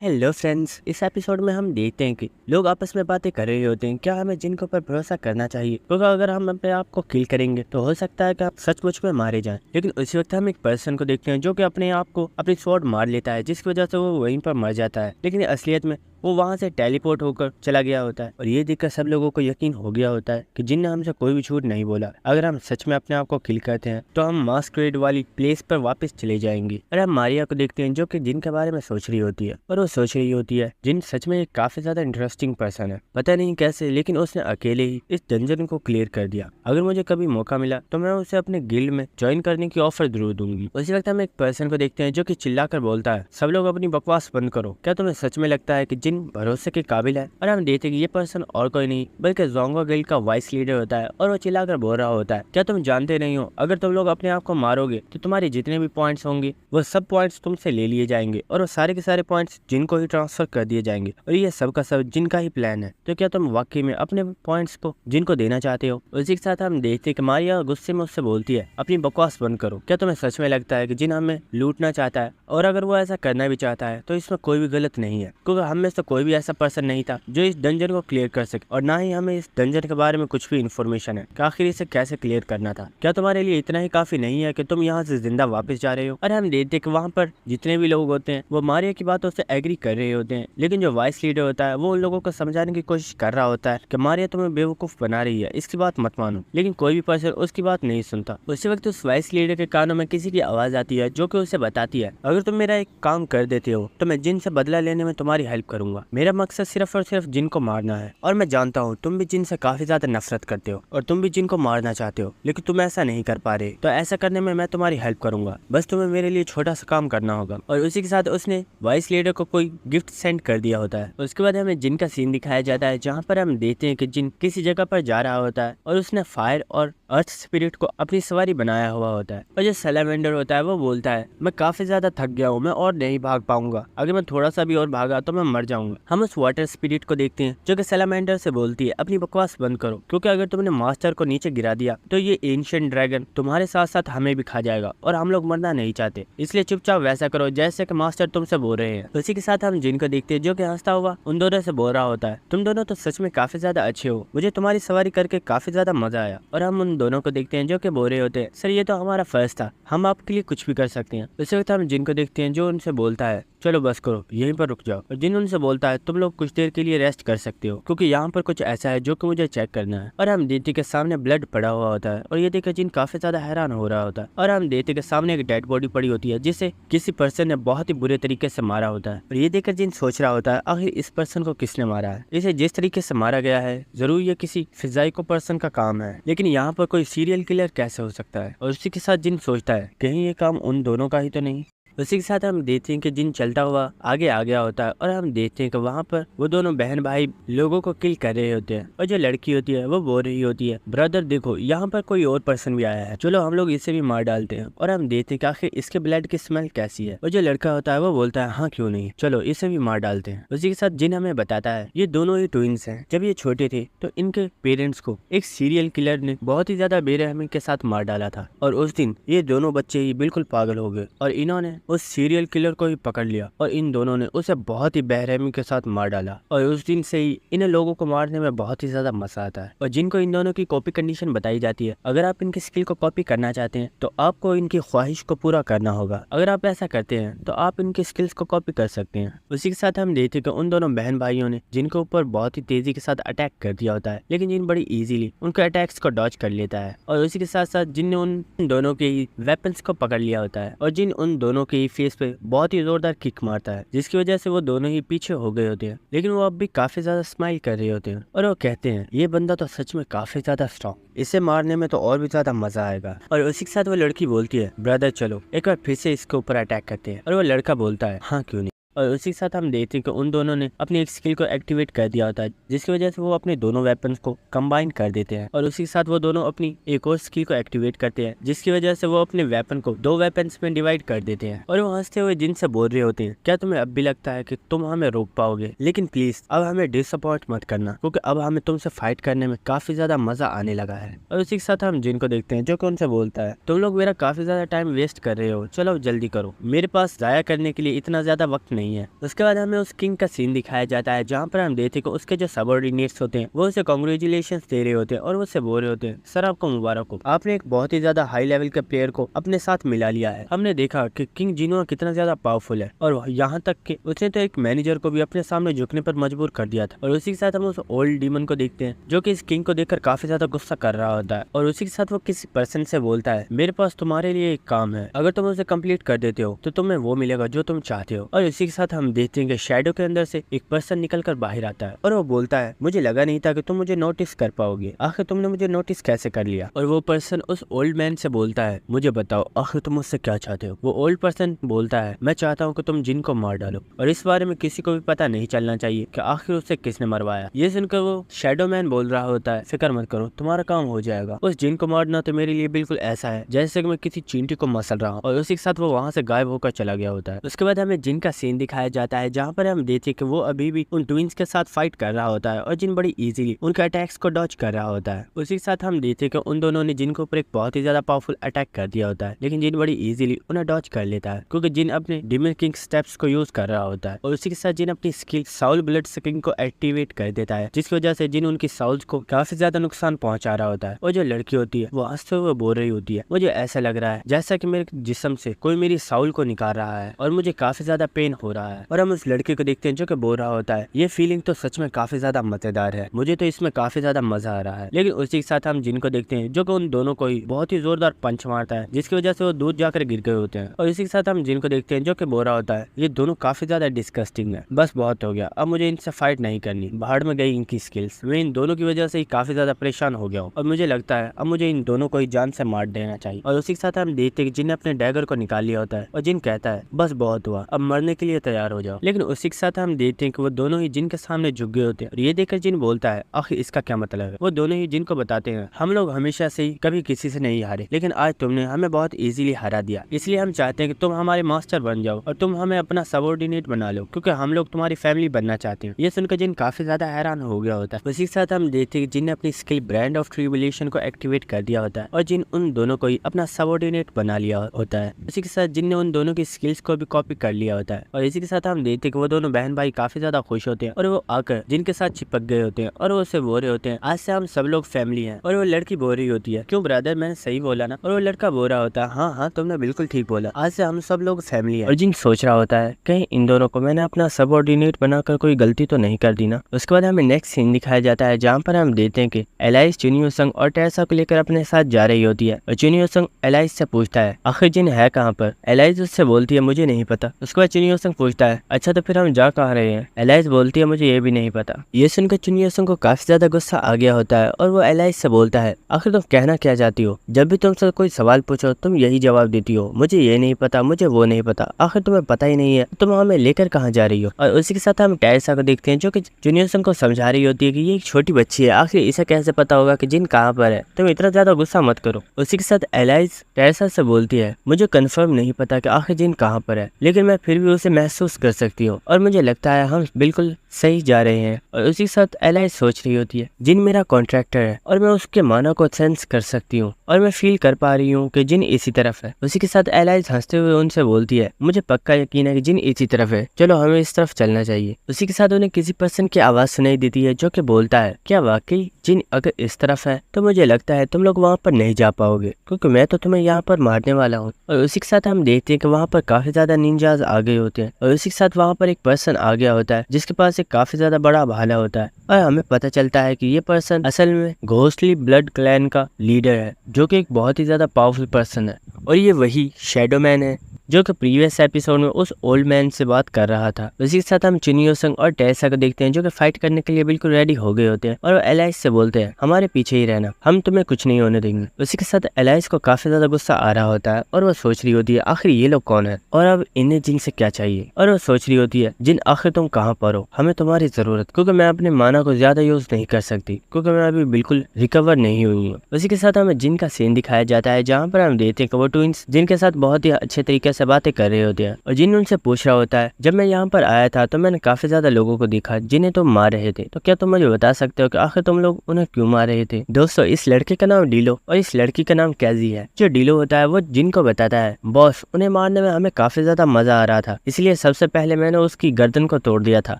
Hello friends, इस episode में हम देखते हैं कि लोग आपस में बातें कर रहे होते हैं। क्या हमें जिनके ऊपर भरोसा करना चाहिए? क्योंकि अगर हम अपने आप को किल करेंगे तो हो सकता है कि आप सचमुच में मारे जाएं। लेकिन उसी वक्त हम एक पर्सन को देखते हैं जो कि अपने आप को अपनी स्वॉर्ड मार लेता है, जिसकी वजह से वो वहीं पर मर जाता है। लेकिन असलियत में वो वहां से टेलीपोर्ट होकर चला गया होता है और ये देखकर सब लोगों को यकीन हो गया होता है कि जिन ने हमसे कोई भी झूठ नहीं बोला। अगर हम सच में अपने आप को किल करते हैं तो हम मास्करेड वाली प्लेस पर वापस चले जाएंगे। और हम मारिया को देखते हैं जो कि जिन के बारे में सोच रही होती है और वो सोच रही होती है जिन सच में एक काफी ज्यादा इंटरेस्टिंग पर्सन है। पता नहीं कैसे, लेकिन उसने अकेले ही इस डंजन को क्लियर कर दिया। अगर मुझे कभी मौका मिला तो मैं उसे अपने गिल्ड में ज्वाइन करने की ऑफर जरूर दूंगी। उसी वक्त हम एक पर्सन को देखते हैं जो कि चिल्लाकर बोलता है, सब लोग अपनी बकवास बंद करो। क्या तुम्हें सच में लगता है कि जिन भरोसे के काबिल है? और हम देखते हैं कि ये पर्सन और कोई नहीं बल्कि जोंगो गिल्ड का वाइस लीडर होता है और वो चिल्लाकर बोल रहा होता है, क्या तुम जानते नहीं हो अगर तुम लोग अपने आप को मारोगे तो तुम्हारे जितने भी पॉइंट्स होंगे वो सब पॉइंट्स तुमसे ले लिए जाएंगे और वो सारे के सारे पॉइंट्स जिनको ही ट्रांसफर कर दिए जाएंगे और ये सब का सब जिनका ही प्लान है। तो क्या तुम वाकई में अपने पॉइंट्स को जिनको देना चाहते हो? उसी के साथ हम देखते हैं कि मारिया गुस्से में उससे बोलती है, अपनी बकवास बंद करो। क्या तुम्हें सच में लगता है कि जिन हमें लूटना चाहता है? और अगर वो ऐसा करना भी चाहता है तो इसमें कोई भी गलत नहीं है, क्योंकि हम में से कोई भी ऐसा पर्सन नहीं था जो इस डंजन को क्लियर कर सके और ना ही हमें इस डंजन के बारे में कुछ भी इन्फॉर्मेशन है कि आखिर इसे कैसे क्लियर करना था। क्या तुम्हारे लिए इतना ही काफी नहीं है कि तुम यहाँ से जिंदा वापस जा रहे हो? और हम देखते कि वहाँ पर जितने भी लोग होते हैं वो मारिया की बातों से एग्री कर रहे होते हैं, लेकिन जो वाइस लीडर होता है वो उन लोगों को समझाने की कोशिश कर रहा होता है कि मारिया तुम्हें बेवकूफ बना रही है, इसकी बात मत मानो। लेकिन कोई भी पर्सन उसकी बात नहीं सुनता। उसी वक्त उस वाइस लीडर के कानों में किसी की आवाज आती है जो कि उसे बताती है, अगर तुम मेरा एक काम कर देते हो तो मैं जिन से बदला लेने में तुम्हारी हेल्प करूंगा। मेरा मकसद सिर्फ और सिर्फ जिन को मारना है और मैं जानता हूँ तुम भी जिन से काफी ज्यादा नफरत करते हो और तुम भी जिन को मारना चाहते हो, लेकिन तुम ऐसा नहीं कर पा रहे। तो ऐसा करने में मैं तुम्हारी हेल्प करूंगा, बस तुम्हें मेरे लिए छोटा सा काम करना होगा। और उसी के साथ उसने वाइस लीडर को कोई गिफ्ट सेंड कर दिया होता है। उसके बाद हमें जिन का सीन दिखाया जाता है जहाँ पर हम देखते हैं कि जिन किसी जगह पर जा रहा होता है और उसने फायर और अर्थ स्पिरिट को अपनी सवारी बनाया हुआ होता है। और जो सैलामेंडर होता है वो बोलता है, मैं काफी ज्यादा थक गया हूँ, मैं और नहीं भाग पाऊंगा, अगर मैं थोड़ा सा भी और भागा तो मैं मर जाऊंगा। हम उस वाटर स्पिरिट को देखते हैं जो कि सैलामेंडर से बोलती है, अपनी बकवास बंद करो, क्योंकि अगर तुमने मास्टर को नीचे गिरा दिया तो ये एंशिएंट ड्रैगन तुम्हारे साथ साथ हमें भी खा जाएगा और हम लोग मरना नहीं चाहते, इसलिए चुपचाप वैसा करो जैसे कि मास्टर तुमसे बोल रहे हैं। उसी के साथ हम जिनको देखते हैं जो कि हंसता हुआ उन दोनों से बोल रहा होता है, तुम दोनों तो सच में काफी ज्यादा अच्छे हो, मुझे तुम्हारी सवारी करके काफी ज्यादा मजा आया। और हम उन दोनों को देखते हैं जो कि बोल रहे होते हैं, सर ये तो हमारा फर्ज था, हम आपके लिए कुछ भी कर सकते हैं। उसी वक्त हम जिनको देखते हैं जो उनसे बोलता है, चलो बस करो, यहीं पर रुक जाओ। और जिन उनसे बोलता है, तुम लोग कुछ देर के लिए रेस्ट कर सकते हो क्योंकि यहाँ पर कुछ ऐसा है जो कि मुझे चेक करना है। और हम देती के सामने ब्लड पड़ा हुआ होता है और ये देखकर जिन काफी ज्यादा हैरान हो रहा होता है। और हम देती के सामने एक डेड बॉडी पड़ी होती है जिसे किसी पर्सन ने बहुत ही बुरे तरीके से मारा होता है। और ये देखकर जिन सोच रहा होता है, आखिर इस पर्सन को किसने मारा है? इसे जिस तरीके से मारा गया है जरूर ये किसी फिजाइको पर्सन का काम है, लेकिन यहाँ पर कोई सीरियल किलर कैसे हो सकता है? और उसी के साथ जिन सोचता है, कहीं ये काम उन दोनों का ही तो नहीं। उसी के साथ हम देखते हैं कि जिन चलता हुआ आगे आ गया होता है और हम देखते हैं कि वहाँ पर वो दोनों बहन भाई लोगों को किल कर रहे होते हैं। और जो लड़की होती है वो बोल रही होती है, ब्रदर देखो यहाँ पर कोई और पर्सन भी आया है, चलो हम लोग इसे भी मार डालते हैं। और हम देखते हैं कि आखिर इसके ब्लड की स्मेल कैसी है। और जो लड़का होता है वो बोलता है, हाँ क्यों नहीं, चलो इसे भी मार डालते हैं। उसी के साथ जिन हमें बताता है ये दोनों ही ट्विंस हैं। जब ये छोटे थे तो इनके पेरेंट्स को एक सीरियल किलर ने बहुत ही ज्यादा बेरहमी के साथ मार डाला था और उस दिन ये दोनों बच्चे ही बिल्कुल पागल हो गए और इन्होंने उस सीरियल किलर को ही पकड़ लिया और इन दोनों ने उसे बहुत ही बेरहमी के साथ मार डाला। और उस दिन से ही इन लोगों को मारने में बहुत ही ज्यादा मजा आता है। और जिनको इन दोनों की कॉपी कंडीशन बताई जाती है, अगर आप इनकी स्किल को कॉपी करना चाहते हैं तो आपको इनकी ख्वाहिश को पूरा करना होगा। अगर आप ऐसा करते हैं तो आप इनकी स्किल्स को कॉपी कर सकते हैं। उसी के साथ हम देखते हैं कि उन दोनों बहन भाइयों ने जिनके ऊपर बहुत ही तेजी के साथ अटैक कर दिया होता है, लेकिन जिन बड़ी इजीली उनके अटैक्स को डॉज कर लेता है। और उसी के साथ साथ जिन ने उन दोनों के वेपन्स को पकड़ लिया होता है और जिन उन दोनों के फेस पे बहुत ही जोरदार किक मारता है, जिसकी वजह से वो दोनों ही पीछे हो गए होते हैं, लेकिन वो अब भी काफी ज्यादा स्माइल कर रहे होते हैं। और वो कहते हैं, ये बंदा तो सच में काफी ज्यादा स्ट्रॉन्ग, इसे मारने में तो और भी ज्यादा मजा आएगा। और उसी के साथ वो लड़की बोलती है, ब्रदर चलो एक बार फिर से इसके ऊपर अटैक करते हैं। और वो लड़का बोलता है, हाँ क्यों नहीं। और उसी के साथ हम देखते हैं कि उन दोनों ने अपनी एक स्किल को एक्टिवेट कर दिया होता है, जिसकी वजह से वो अपने दोनों वेपन्स को कंबाइन कर देते हैं। और उसी के साथ वो दोनों अपनी एक और स्किल को एक्टिवेट करते हैं, जिसकी वजह से वो अपने वेपन को 2 वेपन्स में डिवाइड कर देते हैं। और वो हंसते हुए जिन से बोल रहे होते हैं, क्या तुम्हें अब भी लगता है कि तुम हमें रोक पाओगे? लेकिन प्लीज अब हमें डिसअपॉइंट मत करना, क्योंकि अब हमें तुमसे फाइट करने में काफी ज्यादा मजा आने लगा है। और उसी के साथ हम जिनको देखते हैं जो कि उनसे बोलता है, तुम लोग मेरा काफी ज्यादा टाइम वेस्ट कर रहे हो, चलो जल्दी करो, मेरे पास जाया करने के लिए इतना ज्यादा वक्त नहीं नहीं है। उसके बाद हमें उस किंग का सीन दिखाया जाता है जहाँ पर हम देखते हैं कि उसके जो सबऑर्डिनेट्स होते हैं वो उसे कांग्रेचुलेशन दे रहे होते हैं और वो उसे बोल रहे होते हैं सर आपको मुबारक हो, आपने एक बहुत ही ज्यादा हाई लेवल के प्लेयर को अपने साथ मिला लिया है। हमने देखा कि किंग जिनो कितना ज्यादा पावरफुल है और यहाँ तक कि उसने तो एक मैनेजर को भी अपने सामने झुकने पर मजबूर कर दिया था। और उसी के साथ हम उस ओल्ड डीमन को देखते हैं जो कि इस किंग को देखकर काफी ज्यादा गुस्सा कर रहा होता है और उसी के साथ वो किसी पर्सन से बोलता है मेरे पास तुम्हारे लिए एक काम है, अगर तुम उसे कंप्लीट कर देते हो तो तुम्हें वो मिलेगा जो तुम चाहते हो। और इसी के साथ हम देखते हैं कि शैडो के अंदर से एक पर्सन निकल कर बाहर आता है और वो बोलता है मुझे लगा नहीं था कि तुम मुझे नोटिस कर पाओगे, आखिर तुमने मुझे नोटिस कैसे कर लिया। और वो पर्सन उस ओल्ड मैन से बोलता है मुझे बताओ आखिर तुम मुझसे क्या चाहते हो। वो ओल्ड पर्सन बोलता है मैं चाहता हूँ कि तुम जिन को मार डालो और इस बारे में किसी को भी पता नहीं चलना चाहिए कि आखिर उसे किसने मरवाया। ये सुनकर वो शैडो मैन बोल रहा होता है फिक्र मत करो तुम्हारा काम हो जाएगा, उस जिन को मारना तो मेरे लिए बिल्कुल ऐसा है जैसे कि मैं किसी चींटी को मसल रहा हूँ। और उसी के साथ वो वहाँ से गायब होकर चला गया होता है। उसके बाद हमें जिन का सीन दिखाया जाता है जहाँ पर हम देखते हैं कि वो अभी भी उन ट्विंस के साथ फाइट कर रहा होता है और जिन बड़ी इजीली उनके अटैक्स को डॉज कर रहा होता है। उसी के साथ हम देखते हैं कि उन दोनों ने जिन के ऊपर एक बहुत ही ज्यादा पावरफुल अटैक कर दिया होता है लेकिन जिन बड़ी इजीली उन्हें डॉज कर लेता है क्योंकि जिन अपने डीमन किंग स्टेप्स को यूज कर रहा होता है। और उसी के साथ जिन अपनी स्किल साउल ब्लड सकिंग को एक्टिवेट कर देता है जिसकी वजह से जिन उनकी साउल्स को काफी ज्यादा नुकसान पहुंचा रहा होता है। और जो लड़की होती है वो हंसते हुए बोल रही होती है मुझे ऐसा लग रहा है जैसा कि मेरे जिस्म से कोई मेरी साउल को निकाल रहा है और मुझे काफी ज्यादा पेन हो रहा है। और हम उस लड़के को देखते हैं जो कि बोल रहा होता है ये फीलिंग तो सच में काफी ज्यादा मजेदार है, मुझे तो इसमें काफी ज्यादा मजा आ रहा है। लेकिन उसी के साथ हम जिनको देखते हैं जो कि उन दोनों को ही बहुत ही जोरदार पंच मारता है जिसकी वजह से वो दूर जाकर गिर गए होते हैं। और इसी के साथ हम जिनको देखते हैं जो कि बोल रहा होता है ये दोनों काफी ज्यादा डिस्कस्टिंग है, बस बहुत हो गया, अब मुझे इनसे फाइट नहीं करनी, बाहर में गई इनकी स्किल्स, मैं इन दोनों की वजह से ही काफी ज्यादा परेशान हो गया हूँ और मुझे लगता है अब मुझे इन दोनों को ही जान से मार देना चाहिए। और उसी के साथ हम देखते हैं जिन ने अपने डैगर को निकाल लिया होता है और जिन कहता है बस बहुत हुआ, अब मरने के लिए तैयार हो जाओ। लेकिन उसी के साथ हम देखते हैं कि वो दोनों ही जिन के सामने झुक गए होते हैं और ये देखकर जिन बोलता है आखिर इसका क्या मतलब है। वो दोनों ही जिन को बताते हैं हम लोग हमेशा से ही कभी किसी से नहीं हारे लेकिन आज तुमने हमें बहुत इजीली हरा दिया, इसलिए हम चाहते हैं कि तुम हमारे मास्टर बन जाओ और तुम हमें अपना सबऑर्डिनेट बना लो क्योंकि हम लोग तुम्हारी फैमिली बनना चाहते हैं। ये सुनकर जिन काफी ज्यादा हैरान हो गया होता है। उसी के साथ हम देखते हैं जिन ने अपनी स्किल ब्रांड ऑफ ट्रिबुलेशन को एक्टिवेट कर दिया होता है और जिन उन दोनों को ही अपना सबऑर्डिनेट बना लिया होता है। उसी के साथ जिन ने उन दोनों की स्किल्स को भी कॉपी कर लिया होता है। और इसी के साथ हम देखते हैं कि वो दोनों बहन भाई काफी ज्यादा खुश होते हैं और वो आकर जिनके साथ चिपक गए होते हैं और वो उसे बोल रहे होते हैं आज से हम सब लोग फैमिली हैं। और वो लड़की बोल रही होती है क्यों ब्रदर मैंने सही बोला ना। और वो लड़का बोल रहा होता है हाँ हाँ तुमने बिल्कुल ठीक बोला, आज से हम सब लोग फैमिली है। और जिन सोच रहा होता है कहीं इन दोनों को मैंने अपना सबऑर्डिनेट बनाकर कोई गलती तो नहीं कर दी ना। उसके बाद हमें नेक्स्ट सीन दिखाया जाता है जहाँ पर हम देखते हैं कि एलाइस चुनियो संग और टेरेसा को लेकर अपने साथ जा रही होती है और चुनियो संग एलाइस से पूछता है आखिर जिन है कहाँ पर। एलाइस उससे बोलती है मुझे नहीं पता। उसके बाद चुनियो संग पूछता है अच्छा तो फिर हम जा कहाँ रहे हैं। एलाइस बोलती है मुझे ये भी नहीं पता। ये सुनकर चुनियो संग को काफी ज्यादा गुस्सा आ गया होता है और वो एलाइस से बोलता है आखिर तुम कहना क्या चाहती हो, जब भी तुमसे कोई सवाल पूछो तुम यही जवाब देती हो मुझे ये नहीं पता मुझे वो नहीं पता, आखिर तुम्हें पता ही नहीं है तुम हमें लेकर कहाँ जा रही हो। और उसी के साथ हम टेरेसा को देखते हैं जो कि चुनियो संग को समझा रही होती है कि ये एक छोटी बच्ची है, आखिर इसे कैसे पता होगा कि जिन कहाँ पर है, तुम इतना ज्यादा गुस्सा मत करो। उसी के साथ एलाइस टेरेसा से बोलती है मुझे कंफर्म नहीं पता कि आखिर जिन कहाँ पर है लेकिन मैं फिर भी उसे महसूस कर सकती हूँ और मुझे लगता है हम बिल्कुल सही जा रहे हैं। और उसी के साथ एलाइस सोच रही होती है जिन मेरा कॉन्ट्रैक्टर है और मैं उसके माना को सेंस कर सकती हूँ और मैं फील कर पा रही हूँ कि जिन इसी तरफ है। उसी के साथ एलाइस हंसते हुए उनसे बोलती है मुझे पक्का यकीन है कि जिन इसी तरफ है, चलो हमें इस तरफ चलना चाहिए। उसी के साथ उन्हें किसी पर्सन की आवाज सुनाई देती है जो कि बोलता है क्या वाकई जिन अगर इस तरफ है तो मुझे लगता है तुम लोग वहाँ पर नहीं जा पाओगे क्योंकि मैं तो तुम्हें यहाँ पर मारने वाला हूँ। और उसी के साथ हम देखते हैं कि वहाँ पर काफी ज्यादा निंजाज आ गए होते हैं और उसी के साथ वहाँ पर एक पर्सन आ गया होता है जिसके पास एक काफी ज्यादा बड़ा भाला होता है और हमें पता चलता है कि ये पर्सन असल में घोस्टली ब्लड क्लैन का लीडर है जो कि एक बहुत ही ज्यादा पावरफुल पर्सन है और ये वही शैडो मैन है जो कि प्रीवियस एपिसोड में उस ओल्ड मैन से बात कर रहा था। उसी के साथ हम चुनियो संग और टेरेसा को देखते हैं जो कि फाइट करने के लिए बिल्कुल रेडी हो गए होते हैं और वो एलाइस से बोलते हैं हमारे पीछे ही रहना, हम तुम्हें कुछ नहीं होने देंगे। उसी के साथ एलाइस को काफी ज्यादा गुस्सा आ रहा होता है और वो सोच रही होती है आखिर ये लोग कौन है और अब इन्हें जिन से क्या चाहिए। और वो सोच रही होती है जिन आखिर तुम कहाँ पर हो, हमें तुम्हारी जरूरत, क्योंकि मैं अपने माना को ज्यादा यूज नहीं कर सकती क्योंकि मैं अभी बिल्कुल रिकवर नहीं हुई हूँ। उसी के साथ हमें जिन का सीन दिखाया जाता है जहाँ पर हम देखते हैं कि वो ट्विंस जिनके साथ बहुत ही अच्छे तरीके से बातें कर रहे होते हैं और जिन उनसे पूछ रहा होता है, जब मैं यहाँ पर आया था तो मैंने काफी ज्यादा लोगों को देखा जिन्हें तुम मार रहे थे, तो क्या तुम मुझे बता सकते हो कि आखिर तुम लोग उन्हें क्यों मार रहे थे। दोस्तों, इस लड़के का नाम डीलो और इस लड़की का नाम कैजी है। जो डीलो होता है वो जिन को बताता है, बॉस उन्हें मारने में हमें काफी ज्यादा मजा आ रहा था, इसलिए सबसे पहले मैंने उसकी गर्दन को तोड़ दिया था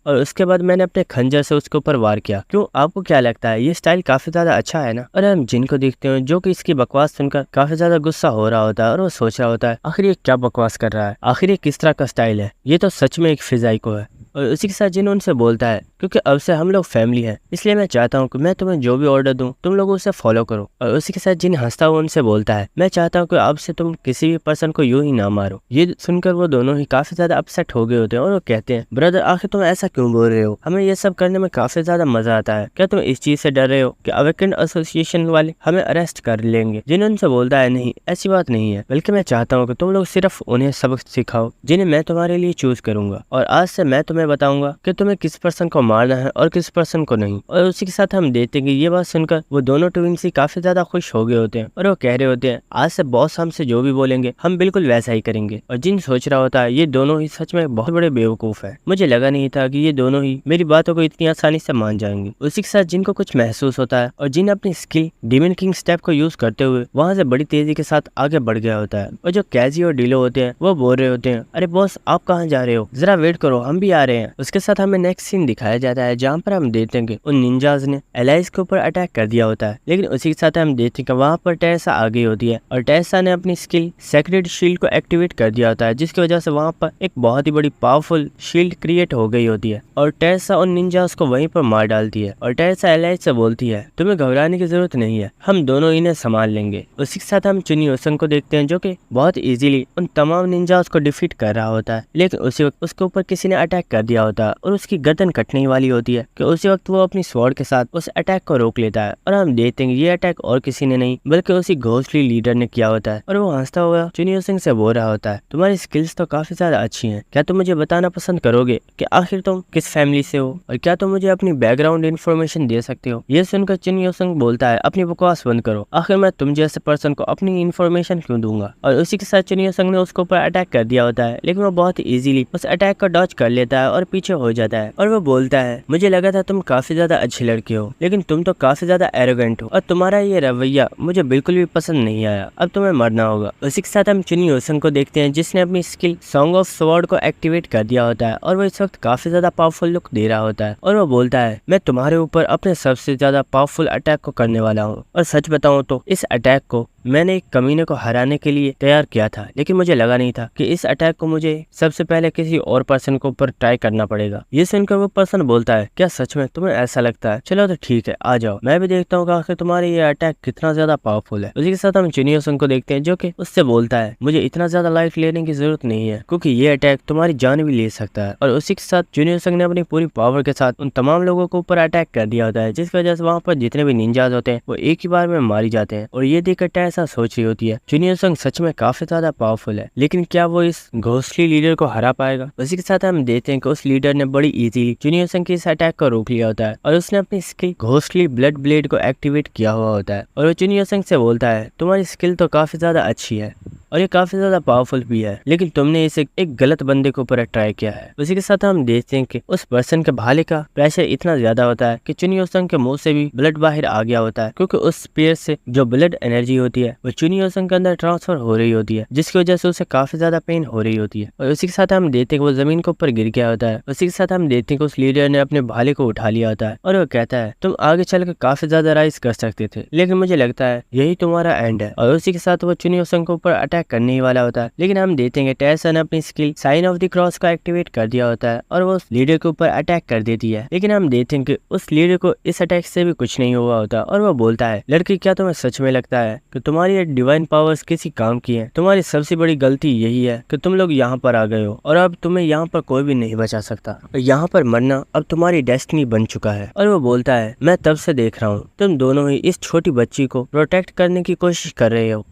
और उसके बाद मैंने अपने खंजर से उसके ऊपर वार किया। क्यों, आपको क्या लगता है, ये स्टाइल काफी ज्यादा अच्छा है ना। और हम जिन को देखते हैं जो कि इसकी बकवास सुनकर काफी ज्यादा गुस्सा हो रहा होता है और वो सोच रहा होता है आखिर ये क्या बकवास कर रहा है, आखिर ये किस तरह का स्टाइल है, ये तो सच में एक फिजाइको है। और उसी के साथ जिन उनसे बोलता है, क्योंकि अब से हम लोग फैमिली हैं, इसलिए मैं चाहता हूँ कि मैं तुम्हें जो भी ऑर्डर दूं तुम लोग उसे फॉलो करो। और उसी के साथ जिन हंसता हुआ उनसे बोलता है, मैं चाहता हूँ कि अब से तुम किसी भी पर्सन को यूं ही ना मारो। ये सुनकर वो दोनों ही काफी ज्यादा अपसेट हो गए होते हैं और वो कहते हैं, ब्रदर आखिर तुम ऐसा क्यों बोल रहे हो, हमें ये सब करने में काफी ज्यादा मजा आता है, क्या तुम इस चीज से डर रहे हो कि अवेकेंड एसोसिएशन वाले हमें अरेस्ट कर लेंगे। जिन उनसे बोलता है, नहीं ऐसी बात नहीं है, बल्कि मैं चाहता हूँ कि तुम लोग सिर्फ उन्हें सबक सिखाओ जिन्हें मैं तुम्हारे लिए चूज करूंगा, और आज से मैं तुम्हें बताऊंगा कि तुम्हें किस पर्सन को मारना है और किस पर्सन को नहीं। और उसी के साथ हम देखते हैं कि ये बात सुनकर वो दोनों ट्विंस ही काफी ज्यादा खुश हो गए होते हैं और वो कह रहे होते हैं, आज से बॉस हमसे जो भी बोलेंगे हम बिल्कुल वैसा ही करेंगे। और जिन सोच रहा होता है, ये दोनों ही सच में बहुत बड़े बेवकूफ है, मुझे लगा नहीं था कि ये दोनों ही मेरी बातों को इतनी आसानी से मान जाएंगे। उसी के साथ जिनको कुछ महसूस होता है और जिन अपनी स्किल डीमन किंग स्टेप को यूज करते हुए वहां से बड़ी तेजी के साथ आगे बढ़ गया होता है। और जो कैजी और डीलो होते हैं वो बोल रहे होते हैं, अरे बॉस आप कहाँ जा रहे हो, जरा वेट करो हम भी आ रहे हैं। उसके साथ हमें नेक्स्ट सीन दिखाया जाता है जहाँ पर हम देखते हैं कि उन निंजाज ने एलाइस के ऊपर अटैक कर दिया होता है, लेकिन उसी के साथ हम देखते हैं कि वहाँ पर टेरेसा आ गई होती है और टेरेसा ने अपनी स्किल सेक्रेड शील्ड को एक्टिवेट कर दिया होता है, जिसकी वजह से वहाँ पर एक बहुत ही बड़ी पावरफुल शील्ड क्रिएट हो गई होती है और टेरेसा और निंजाज को वहीं पर मार डालती है। और टेरेसा एलाइस से बोलती है, तुम्हें घबराने की जरूरत नहीं है, हम दोनों इन्हें संभाल लेंगे। उसी के साथ हम चुनी ओसंग को देखते हैं जो कि बहुत इजीली उन तमाम निंजाज को डिफीट कर रहा होता है, लेकिन उसी वक्त उसके ऊपर किसी ने अटैक कर दिया होता है और उसकी गर्दन कटने वाली होती है कि उसी वक्त वो अपनी स्वॉर्ड के साथ उस अटैक को रोक लेता है। और हम देखते हैं ये अटैक और किसी ने नहीं बल्कि उसी घोस्टली लीडर ने किया होता है। और वो हंसता हुआ चुनियो सिंह से बोल रहा होता है, तुम्हारी स्किल्स तो काफी ज्यादा अच्छी हैं, क्या तुम मुझे बताना पसंद करोगे कि आखिर तुम किस फैमिली से हो और क्या तुम मुझे अपनी बैकग्राउंड इन्फॉर्मेशन दे सकते हो। ये सुनकर चुनियो सिंह बोलता है, अपनी बकवास बंद करो, आखिर मैं तुम जैसे पर्सन को अपनी इन्फॉर्मेशन क्यों दूंगा। और उसी के साथ चुनियो सिंह ने उसके ऊपर अटैक कर दिया होता है, लेकिन वो बहुत इजीली उस अटैक को डॉज कर लेता है और पीछे हो जाता है। और वो बोलता है, मुझे लगा था तुम काफी ज्यादा अच्छी लड़की हो, लेकिन तुम तो काफी ज्यादा एरोगेंट हो और तुम्हारा ये रवैया मुझे बिल्कुल भी पसंद नहीं आया, अब तुम्हें मरना होगा। उसी के साथ हम चुनी ओसन को देखते हैं जिसने अपनी स्किल सॉन्ग ऑफ स्वॉर्ड को एक्टिवेट कर दिया होता है और वो इस वक्त काफी ज्यादा पावरफुल लुक दे रहा होता है। और वो बोलता है, मैं तुम्हारे ऊपर अपने सबसे ज्यादा पावरफुल अटैक को करने वाला हूँ, और सच बताऊं तो इस अटैक को मैंने एक कमीने को हराने के लिए तैयार किया था, लेकिन मुझे लगा नहीं था कि इस अटैक को मुझे सबसे पहले किसी और पर्सन को ऊपर ट्राई करना पड़ेगा। ये सुनकर वो पर्सन बोलता है, क्या सच में तुम्हें ऐसा लगता है, चलो तो ठीक है आ जाओ, मैं भी देखता हूँ आखिर तुम्हारे ये अटैक कितना ज्यादा पावरफुल है। उसी के साथ हम चुनियो सिंह को देखते हैं जो कि उससे बोलता है, मुझे इतना ज्यादा लाइफ लेने की जरूरत नहीं है क्योंकि ये अटैक तुम्हारी जान भी ले सकता है। और उसी के साथ चुनियो सिंह ने अपनी पूरी पावर के साथ उन तमाम लोगों को ऊपर अटैक कर दिया होता है, जिसकी वजह से वहाँ पर जितने भी निंजाज होते हैं वो एक ही बार में मारी जाते हैं। और ये देखकर टेरेसा सोच रही होती है, चुनियो सिंह सच में काफी ज्यादा पावरफुल है, लेकिन क्या वो इस घोस्टली लीडर को हरा पाएगा। उसी के साथ हम देखते हैं कि उस लीडर ने बड़ी इजीली चुनियो सिंह के इस अटैक को रोक लिया होता है और उसने अपनी स्किल घोस्टली ब्लड ब्लेड को एक्टिवेट किया हुआ होता है। और वो चुनियो सिंह से बोलता है, तुम्हारी स्किल तो काफी ज्यादा अच्छी है और ये काफी ज्यादा पावरफुल भी है, लेकिन तुमने इसे एक गलत बंदे के ऊपर ट्राई किया है। उसी के साथ हम देखते हैं कि उस पर्सन के भाले का प्रेशर इतना ज्यादा होता है कि चुनियो सिंह के मुंह से भी ब्लड बाहर आ गया होता है, क्योंकि उस स्पीयर से जो ब्लड एनर्जी होती है वो चुनियो सिंह के अंदर ट्रांसफर हो रही होती है, जिसकी वजह से उसे काफी ज्यादा पेन हो रही होती है। और उसी के साथ हम देखते हैं कि वो जमीन के ऊपर गिर गया होता है। उसी के साथ हम देखते हैं कि उस लीडर ने अपने भाले को उठा लिया होता है और वो कहता है, तुम आगे चलकर काफी ज्यादा राइज कर सकते थे, लेकिन मुझे लगता है यही तुम्हारा एंड है। और उसी के साथ वो चुनियो सिंह के ऊपर अटैक करने ही वाला होता है, लेकिन हम देखेंगे टेरेसा ने अपनी skill sign of the cross का एक्टिवेट कर दिया होता है और वो उस लीडर के ऊपर अटैक कर देती है। लेकिन हम देखेंगे कि उस लीडर को इस अटैक से भी कुछ नहीं हुआ होता और वो बोलता है, लड़की क्या तुम्हें सच में लगता है कि तुम्हारी ये डिवाइन पावर्स किसी काम की है? तुम्हारी सबसे बड़ी गलती यही है कि तुम लोग यहाँ पर आ गए हो और अब तुम्हें यहाँ पर कोई भी नहीं बचा सकता और यहाँ पर मरना अब तुम्हारी डेस्टिनी बन चुका है। और वो बोलता है, मैं तब से देख रहा हूँ तुम दोनों ही इस छोटी बच्ची को प्रोटेक्ट करने की कोशिश कर रहे हो,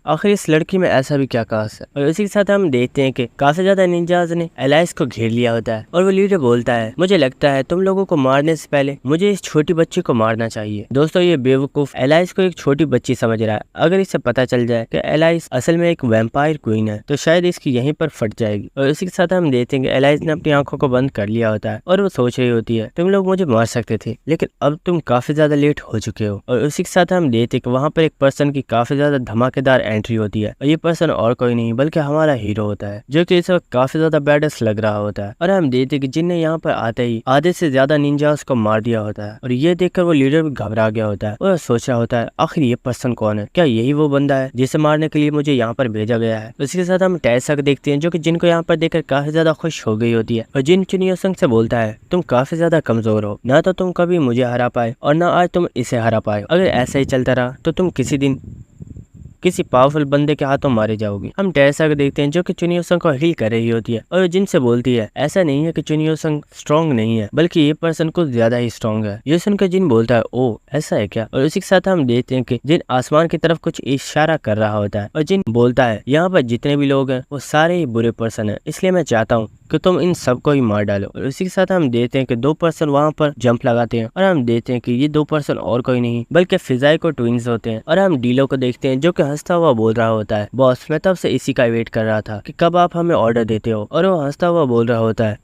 आखिर इस लड़की में ऐसा भी क्या खास है। और इसी के साथ हम देखते हैं कि काफी ज्यादा निंजाज ने एलाइस को घेर लिया होता है और वो लीडर बोलता है, मुझे लगता है तुम लोगों को मारने से पहले मुझे इस छोटी बच्ची को मारना चाहिए। दोस्तों, ये बेवकूफ एलाइस को एक छोटी बच्ची समझ रहा है। अगर इसे पता चल जाए कि एलाइस असल में एक वैम्पायर क्वीन है तो शायद इसकी यहीं पर फट जाएगी। और इसी के साथ हम देखते हैं कि एलाइस ने अपनी आंखों को बंद कर लिया होता है और वो सोच रही होती है, तुम लोग मुझे मार सकते थे लेकिन अब तुम काफी ज्यादा लेट हो चुके हो। और उसी के साथ हम देखते हैं कि वहाँ पर एक पर्सन की काफी ज्यादा धमाकेदार एंट्री होती है और ये पर्सन और कोई नहीं बल्कि हमारा हीरो होता है, जो कि इस वक्त काफी ज्यादा बैडस लग रहा होता है। और हम देखते हैं कि जिन ने यहाँ पर आते ही आधे से ज्यादा निंजास को मार दिया होता है। और ये देखकर वो लीडर भी घबरा गया होता है और सोच रहा होता है, आखिर ये पर्सन कौन है, क्या यही वो बंदा है जिसे मारने के लिए मुझे यहाँ पर भेजा गया है। उसी के साथ हम टेसा को देखते हैं, जो कि जिन को यहाँ पर देखकर काफी ज्यादा खुश हो गई होती है और जिन चुनियोसंग से बोलता है, तुम काफी ज्यादा कमजोर हो, ना तो तुम कभी मुझे हरा पाए और ना आज तुम इसे हरा पाए। अगर ऐसा ही चलता रहा तो तुम किसी दिन किसी पावरफुल बंदे के हाथों मारे जाओगे। हम टेसा को देखते हैं, जो कि चुनियोसंग को हील कर रही होती है और जिनसे बोलती है, ऐसा नहीं है कि चुनियोसंग स्ट्रॉन्ग नहीं है बल्कि ये पर्सन कुछ ज्यादा ही स्ट्रॉन्ग है। ये सुनकर जिन बोलता है, ओ ऐसा है क्या। और उसी के साथ हम देखते हैं कि जिन आसमान की तरफ कुछ इशारा कर रहा होता है और जिन बोलता है, यहाँ पर जितने भी लोग हैं वो सारे ही बुरे पर्सन है, इसलिए मैं चाहता हूँ कि तुम इन सबको ही मार डालो। और उसी के साथ हम देखते हैं कि दो पर्सन वहाँ पर जंप लगाते हैं और हम देखते हैं कि ये दो पर्सन और कोई नहीं बल्कि फिजाई को ट्विंस होते हैं। और हम डीलो को देखते हैं, जो कि हंसता हुआ बोल रहा होता है, बॉस मैं तब से इसी का वेट कर रहा था कि कब आप हमें ऑर्डर देते हो। और वो हंसता हुआ बोल रहा होता है,